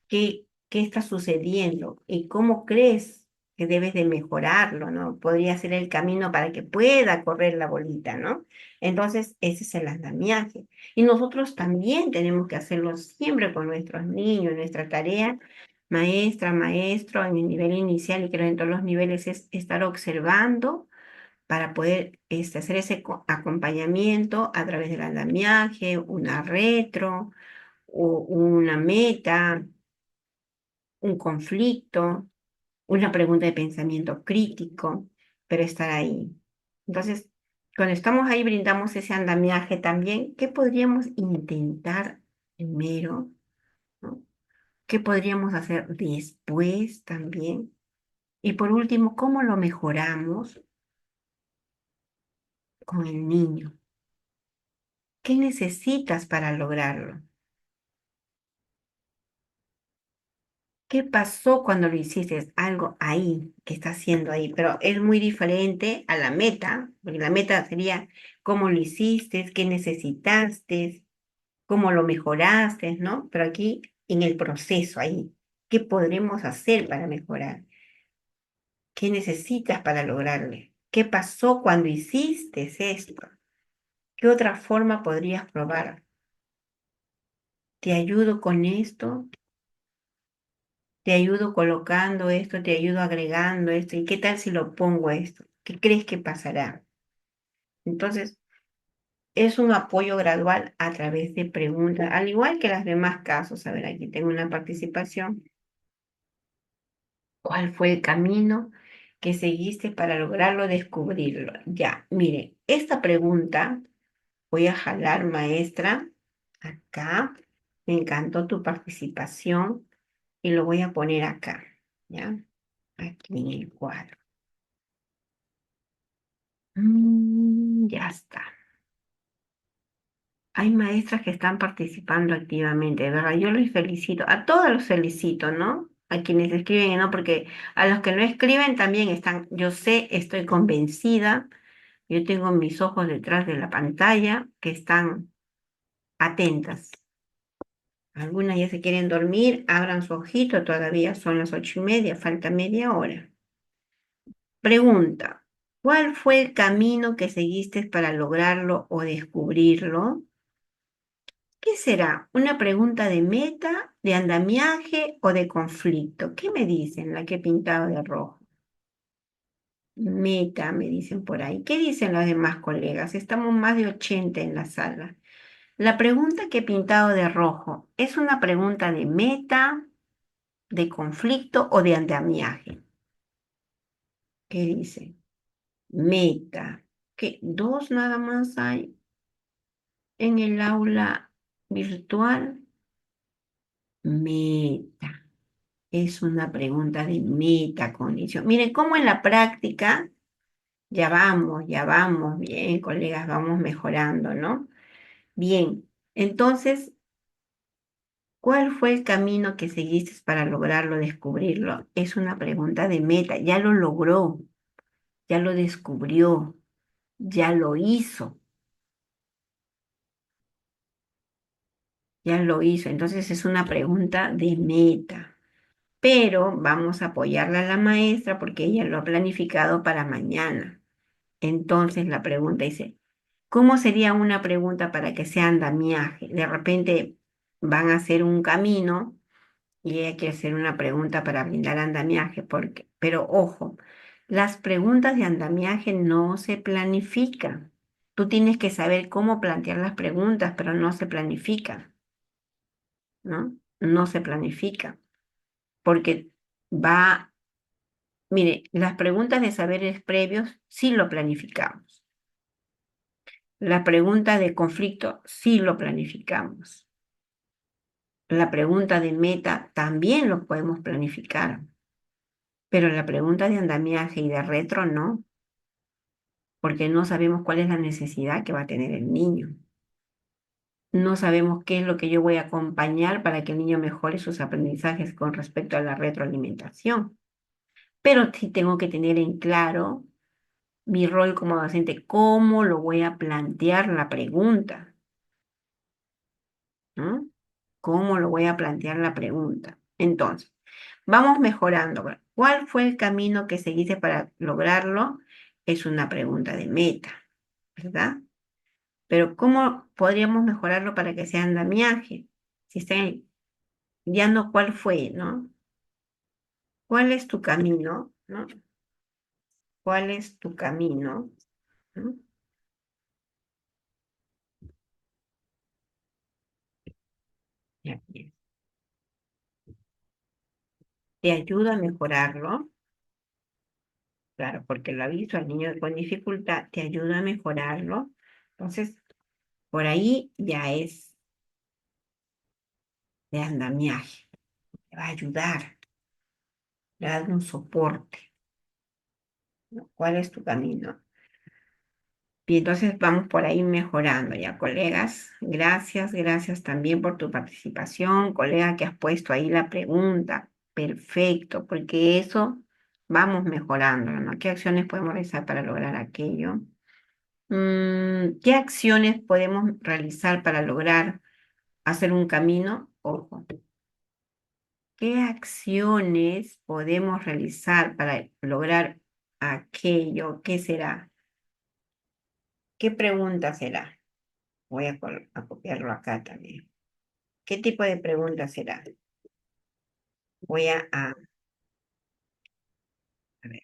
¿Qué está sucediendo y cómo crees que debes de mejorarlo, ¿no? Podría ser el camino para que pueda correr la bolita, ¿no? Entonces, ese es el andamiaje. Y nosotros también tenemos que hacerlo siempre con nuestros niños. Nuestra tarea, maestra, maestro, en el nivel inicial y creo en todos los niveles, es estar observando para poder hacer ese acompañamiento a través del andamiaje, una retro o una meta, un conflicto, una pregunta de pensamiento crítico, pero estar ahí. Entonces, cuando estamos ahí, brindamos ese andamiaje también. ¿Qué podríamos intentar primero? ¿No? ¿Qué podríamos hacer después también? Y por último, ¿cómo lo mejoramos con el niño? ¿Qué necesitas para lograrlo? ¿Qué pasó cuando lo hiciste? Algo ahí que está haciendo ahí, pero es muy diferente a la meta, porque la meta sería cómo lo hiciste, qué necesitaste, cómo lo mejoraste, ¿no? Pero aquí en el proceso ahí, ¿qué podremos hacer para mejorar? ¿Qué necesitas para lograrle? ¿Qué pasó cuando hiciste esto? ¿Qué otra forma podrías probar? ¿Te ayudo con esto? ¿Te ayudo colocando esto? ¿Te ayudo agregando esto? ¿Y qué tal si lo pongo esto? ¿Qué crees que pasará? Entonces, es un apoyo gradual a través de preguntas, al igual que los demás casos. A ver, aquí tengo una participación. ¿Cuál fue el camino que seguiste para lograrlo, descubrirlo? Ya, mire, esta pregunta voy a jalar, maestra, acá. Me encantó tu participación y lo voy a poner acá, ¿ya? Aquí en el cuadro. Ya está. Hay maestras que están participando activamente, de verdad. Yo los felicito, a todos los felicito, ¿no? A quienes escriben y no, porque a los que no escriben también están, yo sé, estoy convencida, yo tengo mis ojos detrás de la pantalla que están atentas. Algunas ya se quieren dormir, abran su ojito, todavía son las 8:30, falta media hora. Pregunta, ¿cuál fue el camino que seguiste para lograrlo o descubrirlo? ¿Qué será? ¿Una pregunta de meta, de andamiaje o de conflicto? ¿Qué me dicen la que he pintado de rojo? Meta, me dicen por ahí. ¿Qué dicen los demás colegas? Estamos más de 80 en la sala. La pregunta que he pintado de rojo, ¿es una pregunta de meta, de conflicto o de andamiaje? ¿Qué dice? Meta. ¿Qué? ¿Dos nada más hay en el aula virtual? Meta. Es una pregunta de metacognición. Miren cómo en la práctica ya vamos, bien, colegas, vamos mejorando, ¿no? Bien, entonces ¿Cuál fue el camino que seguiste para lograrlo, descubrirlo? Es una pregunta de meta. Ya lo logró, ya lo descubrió, ya lo hizo, ya lo hizo. Entonces es una pregunta de meta. Pero vamos a apoyarla a la maestra porque ella lo ha planificado para mañana. Entonces la pregunta dice, ¿cómo sería una pregunta para que sea andamiaje? De repente van a hacer un camino y ella quiere hacer una pregunta para brindar andamiaje, porque, pero ojo, las preguntas de andamiaje no se planifican. Tú tienes que saber cómo plantear las preguntas, pero no se planifican, ¿no? No se planifica, porque va, mire, las preguntas de saberes previos sí lo planificamos. La pregunta de conflicto sí lo planificamos. La pregunta de meta también lo podemos planificar, pero la pregunta de andamiaje y de retro no, porque no sabemos cuál es la necesidad que va a tener el niño. No sabemos qué es lo que yo voy a acompañar para que el niño mejore sus aprendizajes con respecto a la retroalimentación. Pero sí tengo que tener en claro mi rol como docente, cómo lo voy a plantear la pregunta, ¿no? ¿Cómo lo voy a plantear la pregunta? Entonces, vamos mejorando. ¿Cuál fue el camino que seguiste para lograrlo? Es una pregunta de meta, ¿verdad? Pero ¿cómo podríamos mejorarlo para que sea andamiaje? Si están guiando cuál fue, ¿no? ¿Cuál es tu camino, ¿no? ¿Cuál es tu camino, ¿no? Y aquí es. Te ayuda a mejorarlo, claro, porque lo aviso al niño con dificultad, te ayuda a mejorarlo. Entonces, por ahí ya es de andamiaje, te va a ayudar, le va a dar un soporte, ¿no? ¿Cuál es tu camino? Y entonces vamos por ahí mejorando ya, colegas. Gracias, gracias también por tu participación, colega que has puesto ahí la pregunta. Perfecto, porque eso vamos mejorando, ¿no? ¿Qué acciones podemos realizar para lograr aquello? ¿Qué acciones podemos realizar para lograr hacer un camino? Ojo, ¿qué acciones podemos realizar para lograr aquello? ¿Qué será? ¿Qué pregunta será? Voy a copiarlo acá también. ¿Qué tipo de pregunta será? Voy a ver,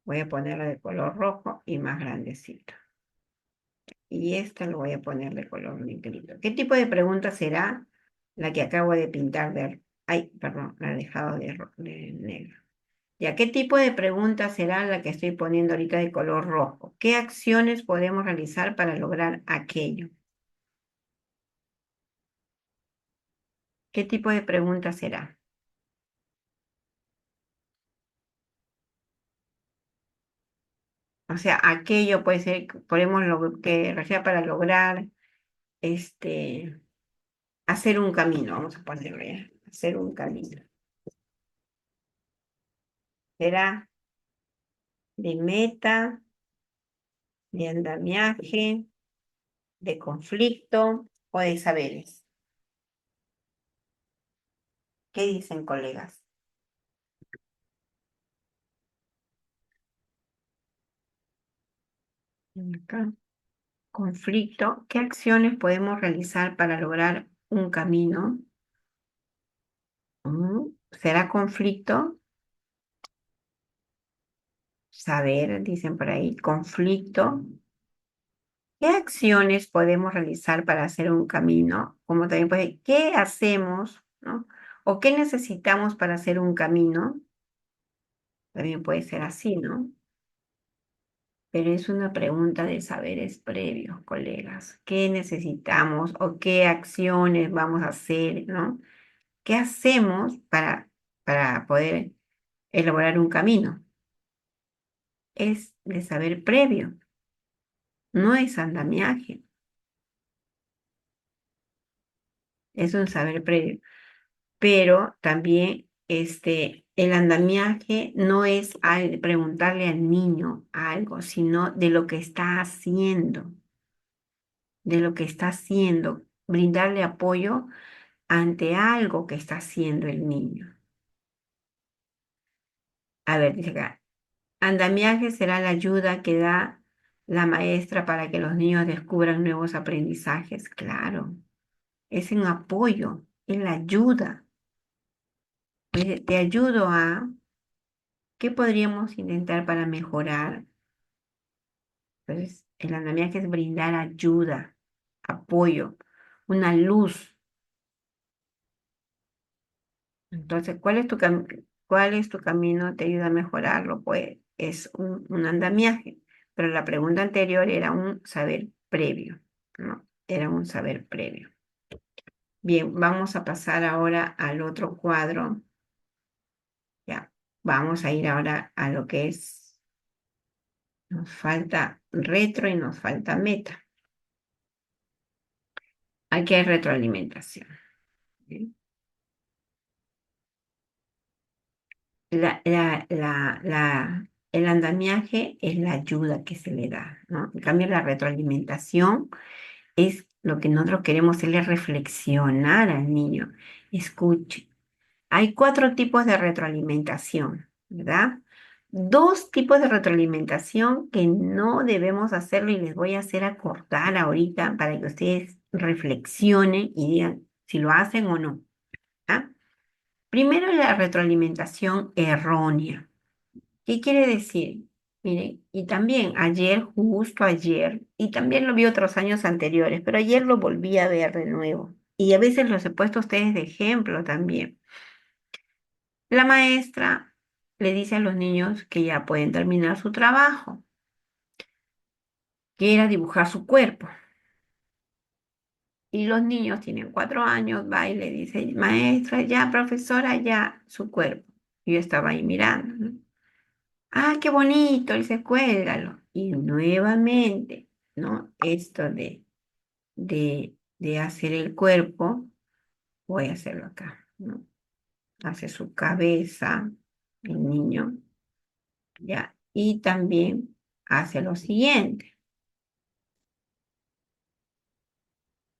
voy a ponerla de color rojo y más grandecito. Y esta lo voy a poner de color negrito. ¿Qué tipo de pregunta será la que acabo de pintar de... Ay, perdón, la he dejado de negro. Ya, ¿qué tipo de pregunta será la que estoy poniendo ahorita de color rojo? ¿Qué acciones podemos realizar para lograr aquello? ¿Qué tipo de pregunta será? O sea, aquello puede ser, podemos que sea para lograr este, hacer un camino, vamos a ponerlo ya, hacer un camino. Será de meta, de andamiaje, de conflicto o de saberes. ¿Qué dicen, colegas? Acá. Conflicto. ¿Qué acciones podemos realizar para lograr un camino? ¿Será conflicto? Saber, dicen por ahí, conflicto. ¿Qué acciones podemos realizar para hacer un camino? Como también puede, ¿qué hacemos, no? ¿O qué necesitamos para hacer un camino? También puede ser así, ¿no? Pero es una pregunta de saberes previos, colegas. ¿Qué necesitamos o qué acciones vamos a hacer, ¿no? ¿Qué hacemos para poder elaborar un camino? Es de saber previo, no es andamiaje. es un saber previo. Pero también el andamiaje no es preguntarle al niño algo, sino de lo que está haciendo, de lo que está haciendo, brindarle apoyo ante algo que está haciendo el niño. A ver, dice acá, andamiaje será la ayuda que da la maestra para que los niños descubran nuevos aprendizajes. Claro, es un apoyo, es la ayuda. Te ayudo a, ¿qué podríamos intentar para mejorar? Entonces, el andamiaje es brindar ayuda, apoyo, una luz. Entonces, cuál es tu camino? ¿Te ayuda a mejorarlo? Pues es un andamiaje. Pero la pregunta anterior era un saber previo, ¿no? Era un saber previo. Bien, vamos a pasar ahora al otro cuadro. Ya, vamos a ir ahora a lo que es, nos falta retro y nos falta meta. Aquí hay retroalimentación. ¿Sí? El andamiaje es la ayuda que se le da, ¿no? En cambio, la retroalimentación es lo que nosotros queremos hacerle reflexionar al niño. Escuche, hay 4 tipos de retroalimentación, ¿verdad? 2 tipos de retroalimentación que no debemos hacerlo y les voy a hacer acordar ahorita para que ustedes reflexionen y digan si lo hacen o no. ¿Ah? Primero, la retroalimentación errónea. ¿Qué quiere decir? Miren, y también ayer, justo ayer, y también lo vi otros años anteriores, pero ayer lo volví a ver de nuevo. Y a veces los he puesto a ustedes de ejemplo también. La maestra le dice a los niños que ya pueden terminar su trabajo, que era dibujar su cuerpo. Y los niños tienen 4 años, va y le dice, maestra, ya, profesora, ya, su cuerpo. Y yo estaba ahí mirando, ¿no? Ah, qué bonito, y se cuélgalo. Y nuevamente, ¿no? Esto de hacer el cuerpo, voy a hacerlo acá, ¿no? Hace su cabeza, el niño, ya. Y también hace lo siguiente,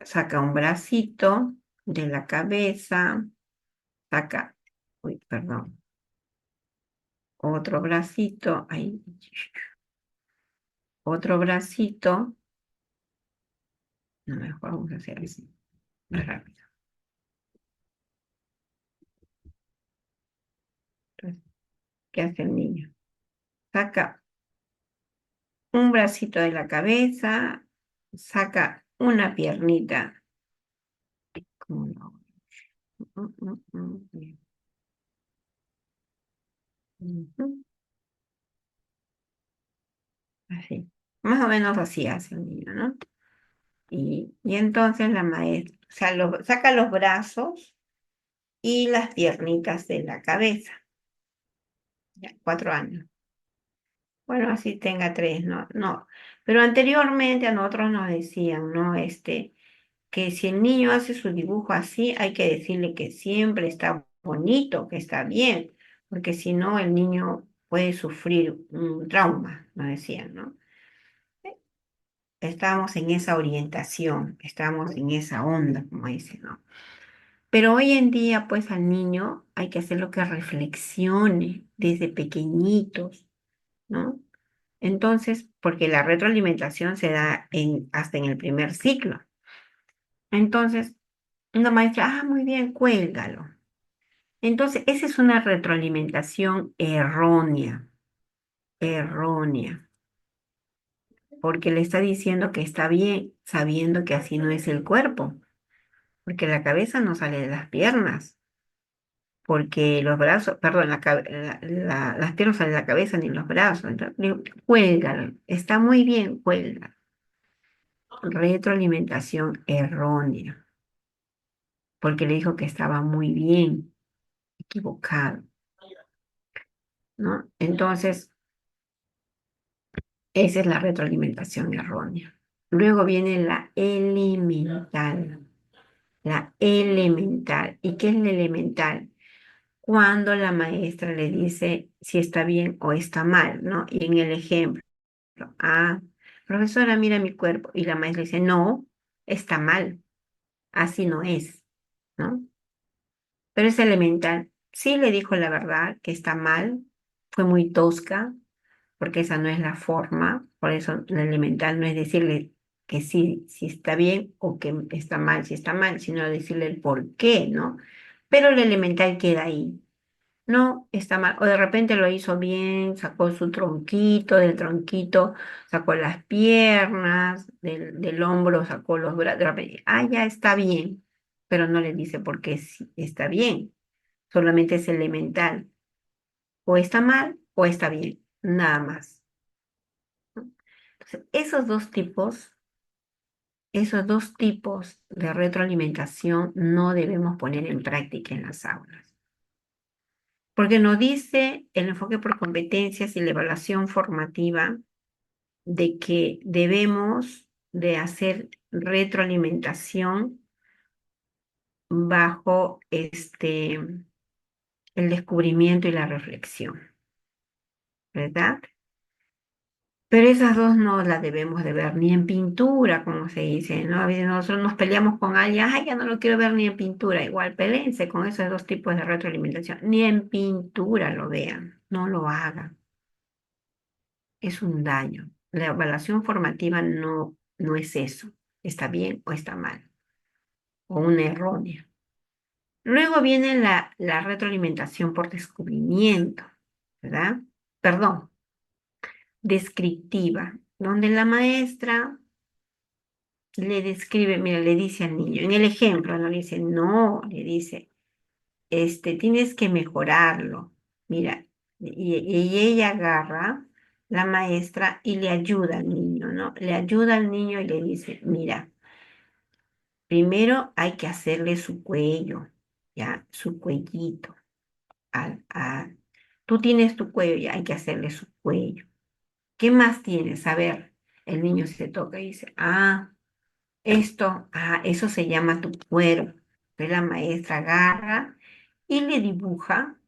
saca un bracito de la cabeza, saca, uy, perdón, otro bracito, ahí, otro bracito, no, mejor vamos a hacer así, más rápido. Entonces, ¿qué hace el niño? Saca un bracito de la cabeza, saca una piernita. ¿Cómo no? Bien. Ujú. Así. Más o menos así hace el niño, ¿no? Y entonces la maestra, o sea, saca los brazos y las piernitas de la cabeza. Ya, 4 años. Bueno, así tenga 3, ¿no? No. Pero anteriormente a nosotros nos decían, ¿no? Que si el niño hace su dibujo así, hay que decirle que siempre está bonito, que está bien, porque si no, el niño puede sufrir un trauma, nos decían, ¿no? Estábamos en esa orientación, estábamos en esa onda, como dicen, ¿no? Pero hoy en día, pues al niño hay que hacerlo que reflexione desde pequeñitos, ¿no? Entonces, porque la retroalimentación se da hasta en el primer ciclo. Entonces, una maestra, muy bien, cuélgalo. Entonces, esa es una retroalimentación errónea, errónea, porque le está diciendo que está bien, sabiendo que así no es el cuerpo, porque la cabeza no sale de las piernas, porque los brazos, perdón, las piernas salen de la cabeza ni los brazos. Entonces, digo, cuélgalo, está muy bien, cuélgalo. Retroalimentación errónea, porque le dijo que estaba muy bien, equivocado, ¿no? Entonces, esa es la retroalimentación errónea. Luego viene la elemental. la elemental. ¿Y qué es la elemental? Cuando la maestra le dice si está bien o está mal, ¿no? Y en el ejemplo, ah, profesora, mira mi cuerpo. Y la maestra dice, no, está mal, así no es, ¿no? Pero es elemental. Sí le dijo la verdad, que está mal, fue muy tosca, porque esa no es la forma, por eso la elemental no es decirle que sí, si está bien o que está mal, si está mal, sino decirle el por qué, ¿no? Pero la elemental queda ahí. No, está mal. O de repente lo hizo bien, sacó su tronquito, del tronquito sacó las piernas, del hombro sacó los brazos, de repente, ya está bien, pero no le dice por qué sí está bien, solamente es elemental. O está mal o está bien, nada más. ¿No? Entonces, esos dos tipos de retroalimentación no debemos poner en práctica en las aulas. Porque nos dice el enfoque por competencias y la evaluación formativa de que debemos de hacer retroalimentación bajo el descubrimiento y la reflexión, ¿verdad? Pero esas dos no las debemos de ver ni en pintura, como se dice, ¿no? A veces nosotros nos peleamos con alguien, ay, ya no lo quiero ver ni en pintura. Igual, peléense con esos dos tipos de retroalimentación. Ni en pintura lo vean, no lo hagan. Es un daño. La evaluación formativa no es eso. Está bien o está mal, o una errónea. Luego viene la retroalimentación por descubrimiento, ¿verdad? Perdón, descriptiva, donde la maestra le describe, mira, le dice al niño, en el ejemplo, no le dice, no, le dice, tienes que mejorarlo. Mira, y ella agarra la maestra y le ayuda al niño, ¿no? Le ayuda al niño y le dice, mira, primero hay que hacerle su cuello, ¿ya? Su cuellito. al- a- Tú tienes tu cuello, ya hay que hacerle su cuello. ¿Qué más tienes? A ver, el niño se toca y dice, eso se llama tu cuerpo. Entonces la maestra agarra y le dibuja,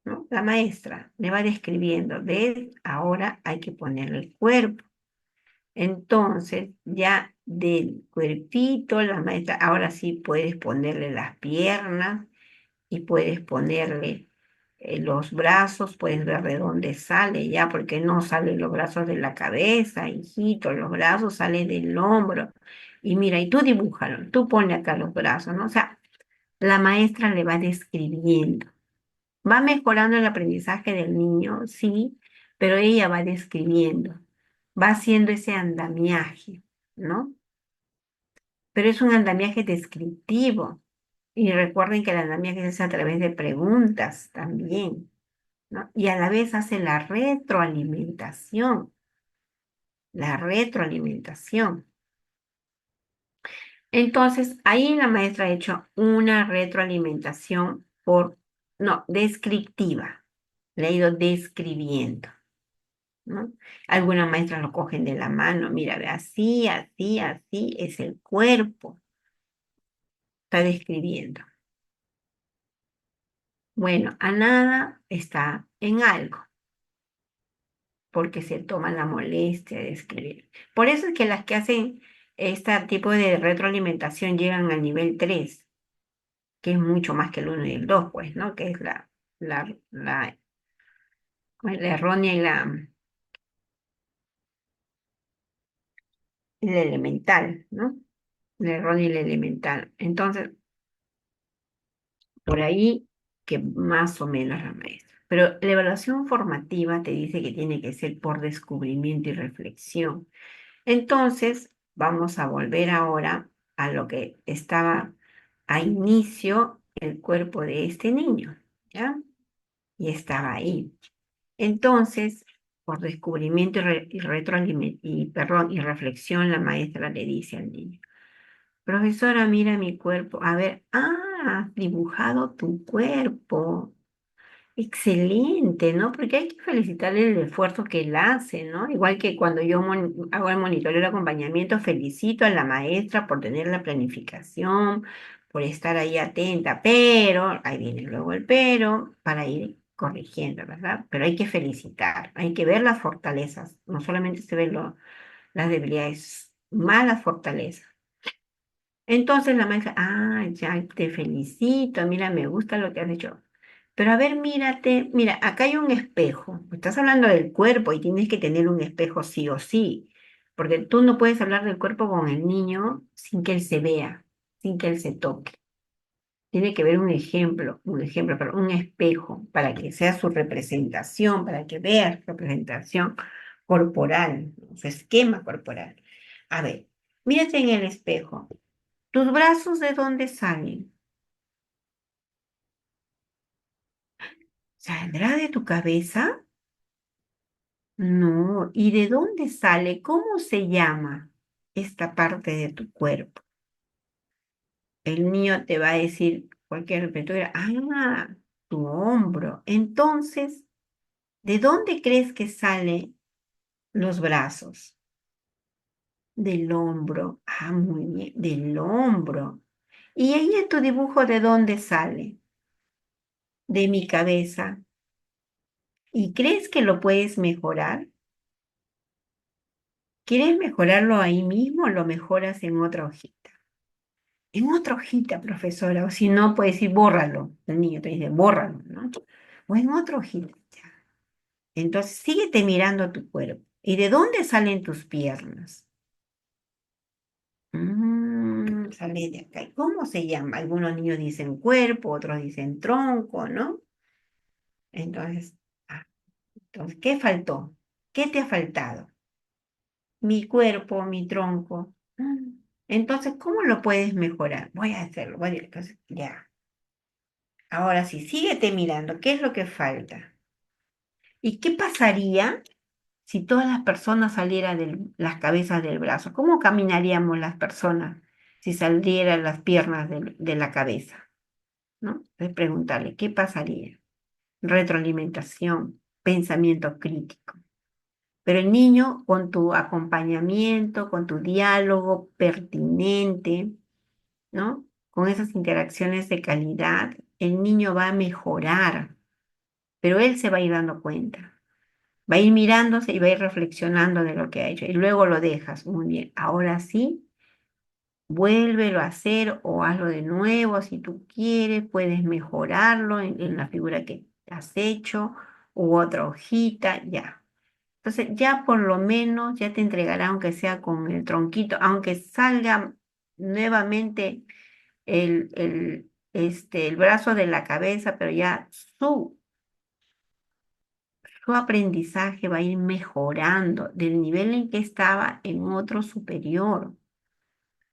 ¿no? La maestra le va describiendo, ¿ves? Ahora hay que ponerle el cuerpo. Entonces, ya del cuerpito, la maestra, ahora sí puedes ponerle las piernas y puedes ponerle los brazos, puedes ver de dónde sale ya, porque no salen los brazos de la cabeza, hijito, los brazos salen del hombro. Y mira, y tú dibújalo, tú ponle acá los brazos, ¿no? O sea, la maestra le va describiendo. Va mejorando el aprendizaje del niño, sí, pero ella va describiendo, va haciendo ese andamiaje, ¿no? Pero es un andamiaje descriptivo. Y recuerden que el andamiaje se hace a través de preguntas también, ¿no? Y a la vez hace la retroalimentación, la retroalimentación. Entonces, ahí la maestra ha hecho una retroalimentación no, descriptiva. Le ha ido describiendo, ¿no? Algunas maestras lo cogen de la mano, mira, ve, así, así, así es el cuerpo, está describiendo. Bueno, a nada está en algo, porque se toman la molestia de escribir. Por eso es que las que hacen este tipo de retroalimentación llegan al nivel 3, que es mucho más que el uno y el 2, pues, ¿no? Que es la, la, la errónea y la elemental, ¿no? La errónea y la elemental. Entonces, por ahí que más o menos la maestra. Pero la evaluación formativa te dice que tiene que ser por descubrimiento y reflexión. Entonces, vamos a volver ahora a lo que estaba a inicio el cuerpo de este niño, ¿ya? Y estaba ahí. Entonces, por descubrimiento y reflexión, la maestra le dice al niño, profesora, mira mi cuerpo. A ver, has dibujado tu cuerpo. Excelente, ¿no? Porque hay que felicitarle el esfuerzo que él hace, ¿no? Igual que cuando yo hago el monitoreo de acompañamiento, felicito a la maestra por tener la planificación, por estar ahí atenta, pero, ahí viene luego el pero, para ir corrigiendo, ¿verdad? Pero hay que felicitar, hay que ver las fortalezas, no solamente se ven las debilidades, más las fortalezas. Entonces la maestra, ya te felicito, mira, me gusta lo que has hecho. Pero a ver, mírate, mira, acá hay un espejo. Estás hablando del cuerpo y tienes que tener un espejo sí o sí, porque tú no puedes hablar del cuerpo con el niño sin que él se vea, sin que él se toque. Tiene que ver pero un espejo para que sea su representación, para que vea su representación corporal, su esquema corporal. A ver, mírate en el espejo. ¿Tus brazos de dónde salen? ¿Saldrá de tu cabeza? No. ¿Y de dónde sale? ¿Cómo se llama esta parte de tu cuerpo? El niño te va a decir cualquier repetidora, tu hombro. Entonces, ¿de dónde crees que salen los brazos? Del hombro. Muy bien, del hombro. ¿Y ahí en tu dibujo de dónde sale? De mi cabeza. ¿Y crees que lo puedes mejorar? ¿Quieres mejorarlo ahí mismo o lo mejoras en otra hojita? En otra hojita, profesora, o si no, puedes decir bórralo. El niño te dice, bórralo, ¿no? O en otra hojita. Ya. Entonces, síguete mirando tu cuerpo. ¿Y de dónde salen tus piernas? Sale de acá. ¿Y cómo se llama? Algunos niños dicen cuerpo, otros dicen tronco, ¿no? Entonces, ah, entonces, ¿qué faltó? ¿Qué te ha faltado? Mi cuerpo, mi tronco. Entonces, ¿cómo lo puedes mejorar? Voy a hacerlo, entonces, ya. Ahora sí, síguete mirando, ¿qué es lo que falta? ¿Y qué pasaría si todas las personas salieran de las cabezas del brazo? ¿Cómo caminaríamos las personas si salieran las piernas de la cabeza? ¿No? Entonces preguntarle, ¿qué pasaría? Retroalimentación, pensamiento crítico. Pero el niño, con tu acompañamiento, con tu diálogo pertinente, ¿no? Con esas interacciones de calidad, el niño va a mejorar, pero él se va a ir dando cuenta. Va a ir mirándose y va a ir reflexionando de lo que ha hecho. Y luego lo dejas. Muy bien. Ahora sí, vuélvelo a hacer o hazlo de nuevo si tú quieres. Puedes mejorarlo en la figura que has hecho u otra hojita, ya. Entonces, ya por lo menos ya te entregará, aunque sea con el tronquito, aunque salga nuevamente el brazo de la cabeza, pero ya su aprendizaje va a ir mejorando del nivel en que estaba en otro superior.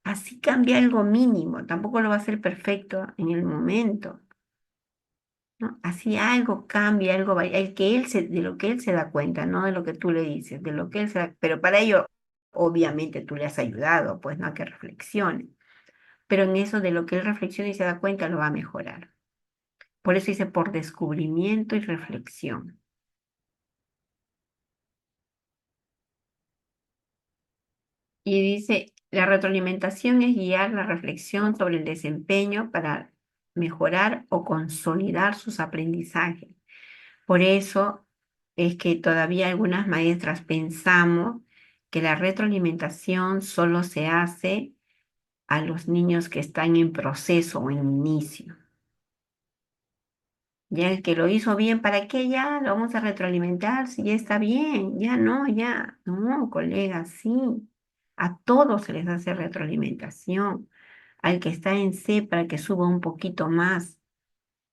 Así cambia algo mínimo, tampoco lo va a hacer perfecto en el momento, ¿no? Así algo cambia, algo va, de lo que él se da cuenta, no de lo que tú le dices, de lo que él se da, pero para ello, obviamente tú le has ayudado, pues no a que reflexione, pero en eso de lo que él reflexiona y se da cuenta lo va a mejorar. Por eso dice por descubrimiento y reflexión. Y dice, la retroalimentación es guiar la reflexión sobre el desempeño para mejorar o consolidar sus aprendizajes. Por eso es que todavía algunas maestras pensamos que la retroalimentación solo se hace a los niños que están en proceso o en inicio. Ya el que lo hizo bien, ¿para qué ya lo vamos a retroalimentar si ya está bien? Ya no, ya. No, colegas, sí. A todos se les hace retroalimentación. Al que está en C para que suba un poquito más.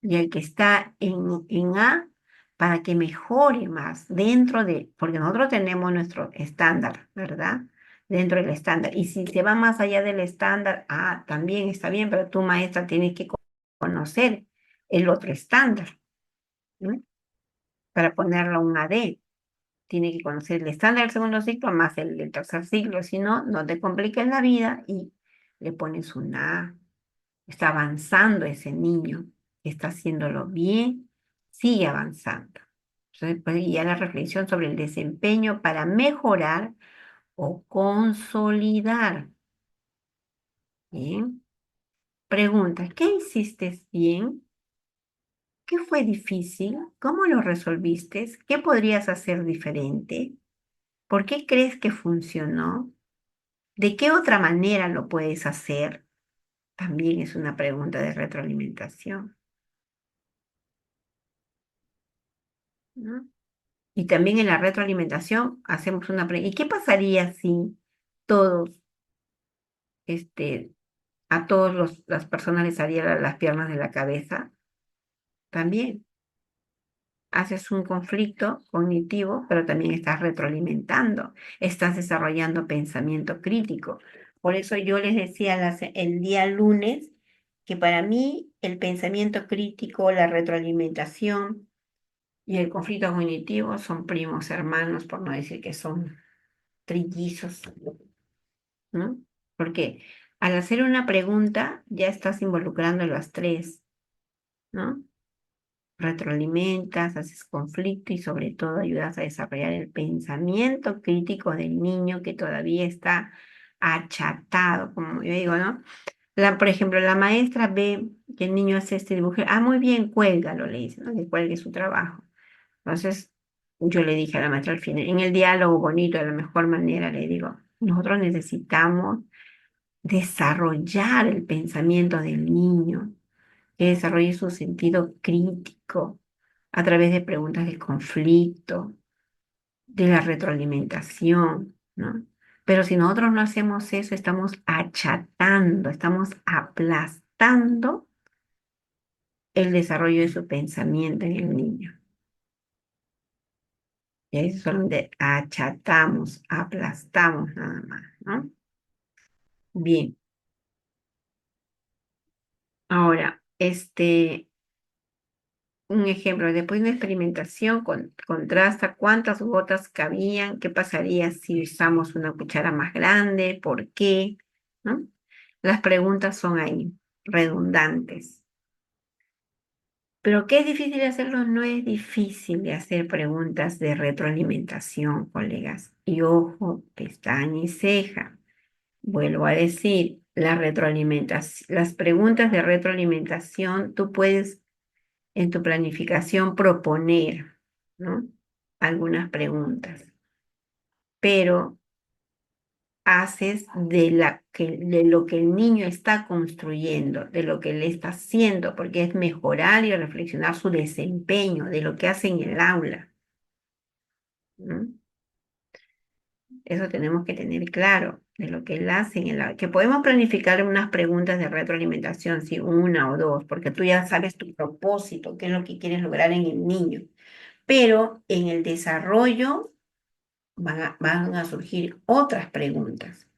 Y al que está en A para que mejore más dentro porque nosotros tenemos nuestro estándar, ¿verdad? Dentro del estándar. Y si se va más allá del estándar, también está bien, pero tu maestra tiene que conocer el otro estándar, ¿no? Para ponerlo un AD. Tiene que conocer el estándar del segundo ciclo más el del tercer ciclo, si no, no te compliques la vida y le pones una A. Está avanzando ese niño, está haciéndolo bien, sigue avanzando. Entonces, puede guiar la reflexión sobre el desempeño para mejorar o consolidar. Bien. Pregunta, ¿qué hiciste bien? ¿Qué fue difícil? ¿Cómo lo resolviste? ¿Qué podrías hacer diferente? ¿Por qué crees que funcionó? ¿De qué otra manera lo puedes hacer? También es una pregunta de retroalimentación, ¿no? Y también en la retroalimentación hacemos una pregunta. ¿Y qué pasaría si todos, este, a todas las personas les salieran las piernas de la cabeza? También haces un conflicto cognitivo, pero también estás retroalimentando, estás desarrollando pensamiento crítico. Por eso yo les decía el día lunes que para mí el pensamiento crítico, la retroalimentación y el conflicto cognitivo son primos hermanos, por no decir que son trillizos, ¿no? Porque al hacer una pregunta ya estás involucrando a las tres, ¿no? Retroalimentas, haces conflicto y sobre todo ayudas a desarrollar el pensamiento crítico del niño que todavía está achatado, como yo digo, ¿no? Por ejemplo, la maestra ve que el niño hace este dibujo, muy bien, cuélgalo, le dice, ¿no? Que cuelgue su trabajo. Entonces, yo le dije a la maestra al final, en el diálogo bonito, de la mejor manera, le digo, nosotros necesitamos desarrollar el pensamiento del niño, que desarrolle su sentido crítico a través de preguntas de conflicto, de la retroalimentación, ¿no? Pero si nosotros no hacemos eso, estamos achatando, estamos aplastando el desarrollo de su pensamiento en el niño. Y ahí es donde achatamos, aplastamos nada más, ¿no? Bien, ahora, un ejemplo, después de una experimentación, contrasta cuántas gotas cabían, qué pasaría si usamos una cuchara más grande, por qué, ¿no? Las preguntas son ahí, redundantes. Pero ¿qué es difícil de hacerlo? No es difícil de hacer preguntas de retroalimentación, colegas. Y ojo, pestaña y ceja. Vuelvo a decir, la retroalimentación, las preguntas de retroalimentación, tú puedes en tu planificación proponer, ¿no? Algunas preguntas, pero haces de lo que el niño está construyendo, de lo que él está haciendo, porque es mejorar y reflexionar su desempeño, de lo que hace en el aula, ¿no? Eso tenemos que tener claro, de lo que él hace en el aula. Que podemos planificar unas preguntas de retroalimentación, sí, una o dos, porque tú ya sabes tu propósito, qué es lo que quieres lograr en el niño. Pero en el desarrollo van a surgir otras preguntas,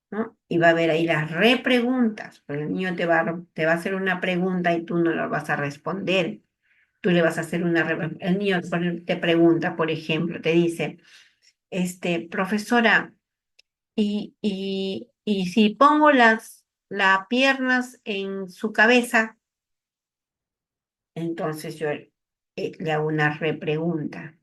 ¿no? Y va a haber ahí las repreguntas, porque el niño te va a hacer una pregunta y tú no la vas a responder. Tú le vas a hacer el niño te pregunta, por ejemplo, te dice, profesora, y si pongo las piernas en su cabeza, entonces yo le hago una repregunta.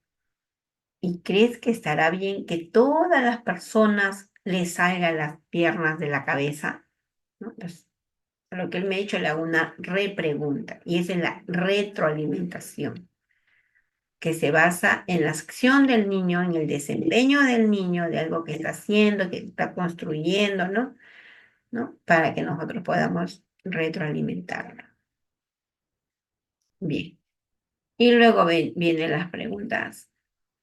¿Y crees que estará bien que todas las personas les salgan las piernas de la cabeza? ¿No? Entonces, a lo que él me ha dicho, le hago una repregunta y es en la retroalimentación, que se basa en la acción del niño, en el desempeño del niño, de algo que está haciendo, que está construyendo, ¿no? ¿No? Para que nosotros podamos retroalimentarlo. Bien. Y luego vienen las preguntas,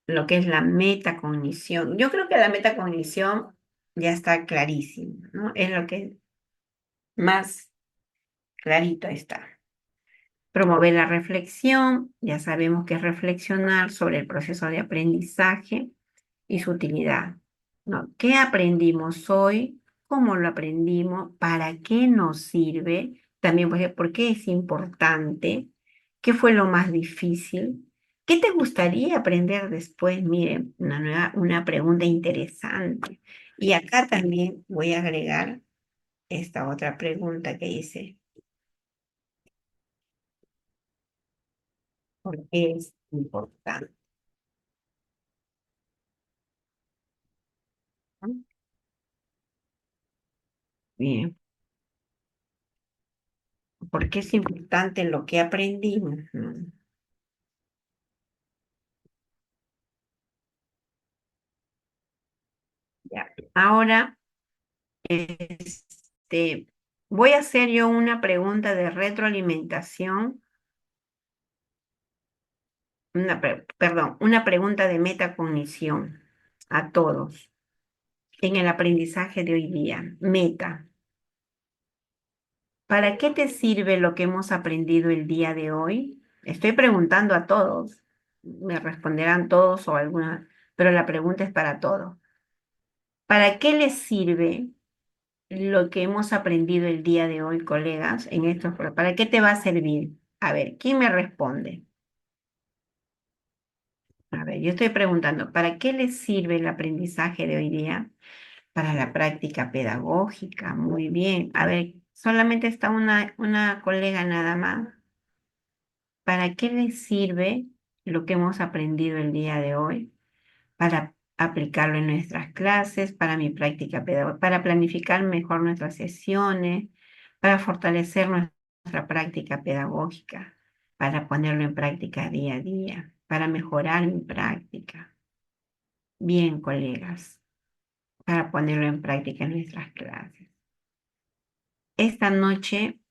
lo que es la metacognición. Yo creo que la metacognición ya está clarísimo, ¿no? Es lo que más clarito está. Promover la reflexión, ya sabemos que es reflexionar sobre el proceso de aprendizaje y su utilidad, ¿no? ¿Qué aprendimos hoy? ¿Cómo lo aprendimos? ¿Para qué nos sirve? También, pues, ¿por qué es importante? ¿Qué fue lo más difícil? ¿Qué te gustaría aprender después? Miren, una pregunta interesante. Y acá también voy a agregar esta otra pregunta que dice, porque es importante, ¿no? Bien, porque es importante lo que aprendimos, ¿no? Ya. Ahora, voy a hacer yo una pregunta de retroalimentación, perdón, una pregunta de metacognición a todos en el aprendizaje de hoy día. Meta, ¿para qué te sirve lo que hemos aprendido el día de hoy? Estoy preguntando a todos, me responderán todos o alguna, pero la pregunta es para todos. ¿Para qué les sirve lo que hemos aprendido el día de hoy, colegas, en estos, ¿para qué te va a servir? A ver, ¿quién me responde? A ver, yo estoy preguntando, ¿para qué les sirve el aprendizaje de hoy día? Para la práctica pedagógica, muy bien. A ver, solamente está una colega nada más. ¿Para qué les sirve lo que hemos aprendido el día de hoy? Para aplicarlo en nuestras clases, para mi práctica pedagógica, para planificar mejor nuestras sesiones, para fortalecer nuestra práctica pedagógica, para ponerlo en práctica día a día, para mejorar mi práctica. Bien, colegas, para ponerlo en práctica en nuestras clases. Esta noche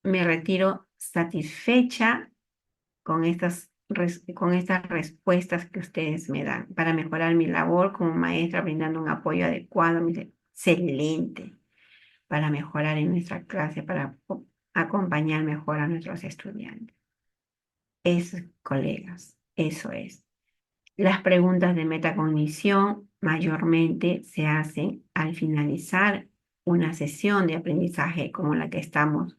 me retiro satisfecha con con estas respuestas que ustedes me dan para mejorar mi labor como maestra, brindando un apoyo adecuado, excelente, para mejorar en nuestra clase, para acompañar mejor a nuestros estudiantes. Eso, colegas, eso es. Las preguntas de metacognición mayormente se hacen al finalizar una sesión de aprendizaje como la que estamos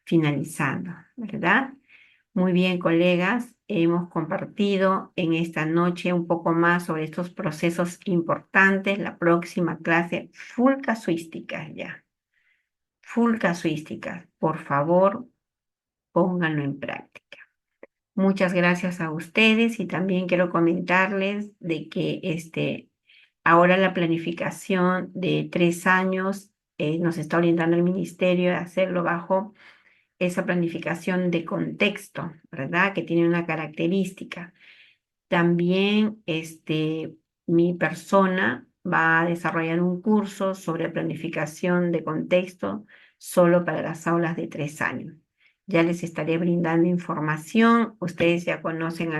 finalizando, ¿verdad? Muy bien, colegas, hemos compartido en esta noche un poco más sobre estos procesos importantes. La próxima clase, full casuística ya. Full casuística. Por favor, pónganlo en práctica. Muchas gracias a ustedes y también quiero comentarles de que ahora la planificación de 3 años nos está orientando el ministerio a hacerlo bajo esa planificación de contexto, ¿verdad? Que tiene una característica. También mi persona va a desarrollar un curso sobre planificación de contexto solo para las aulas de 3 años. Ya les estaré brindando información. Ustedes ya conocen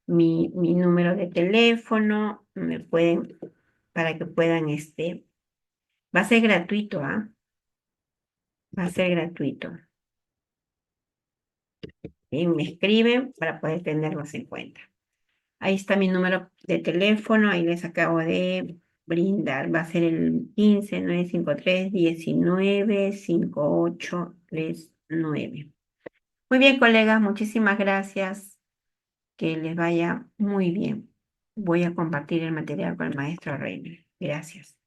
mi número de teléfono. Me pueden, para que puedan, va a ser gratuito, ¿ah? Va a ser gratuito. Y me escriben para poder tenerlos en cuenta. Ahí está mi número de teléfono, ahí les acabo de brindar. Va a ser el 15-953-19-5839. Muy bien, colegas, muchísimas gracias. Que les vaya muy bien. Voy a compartir el material con el maestro Reiner. Gracias.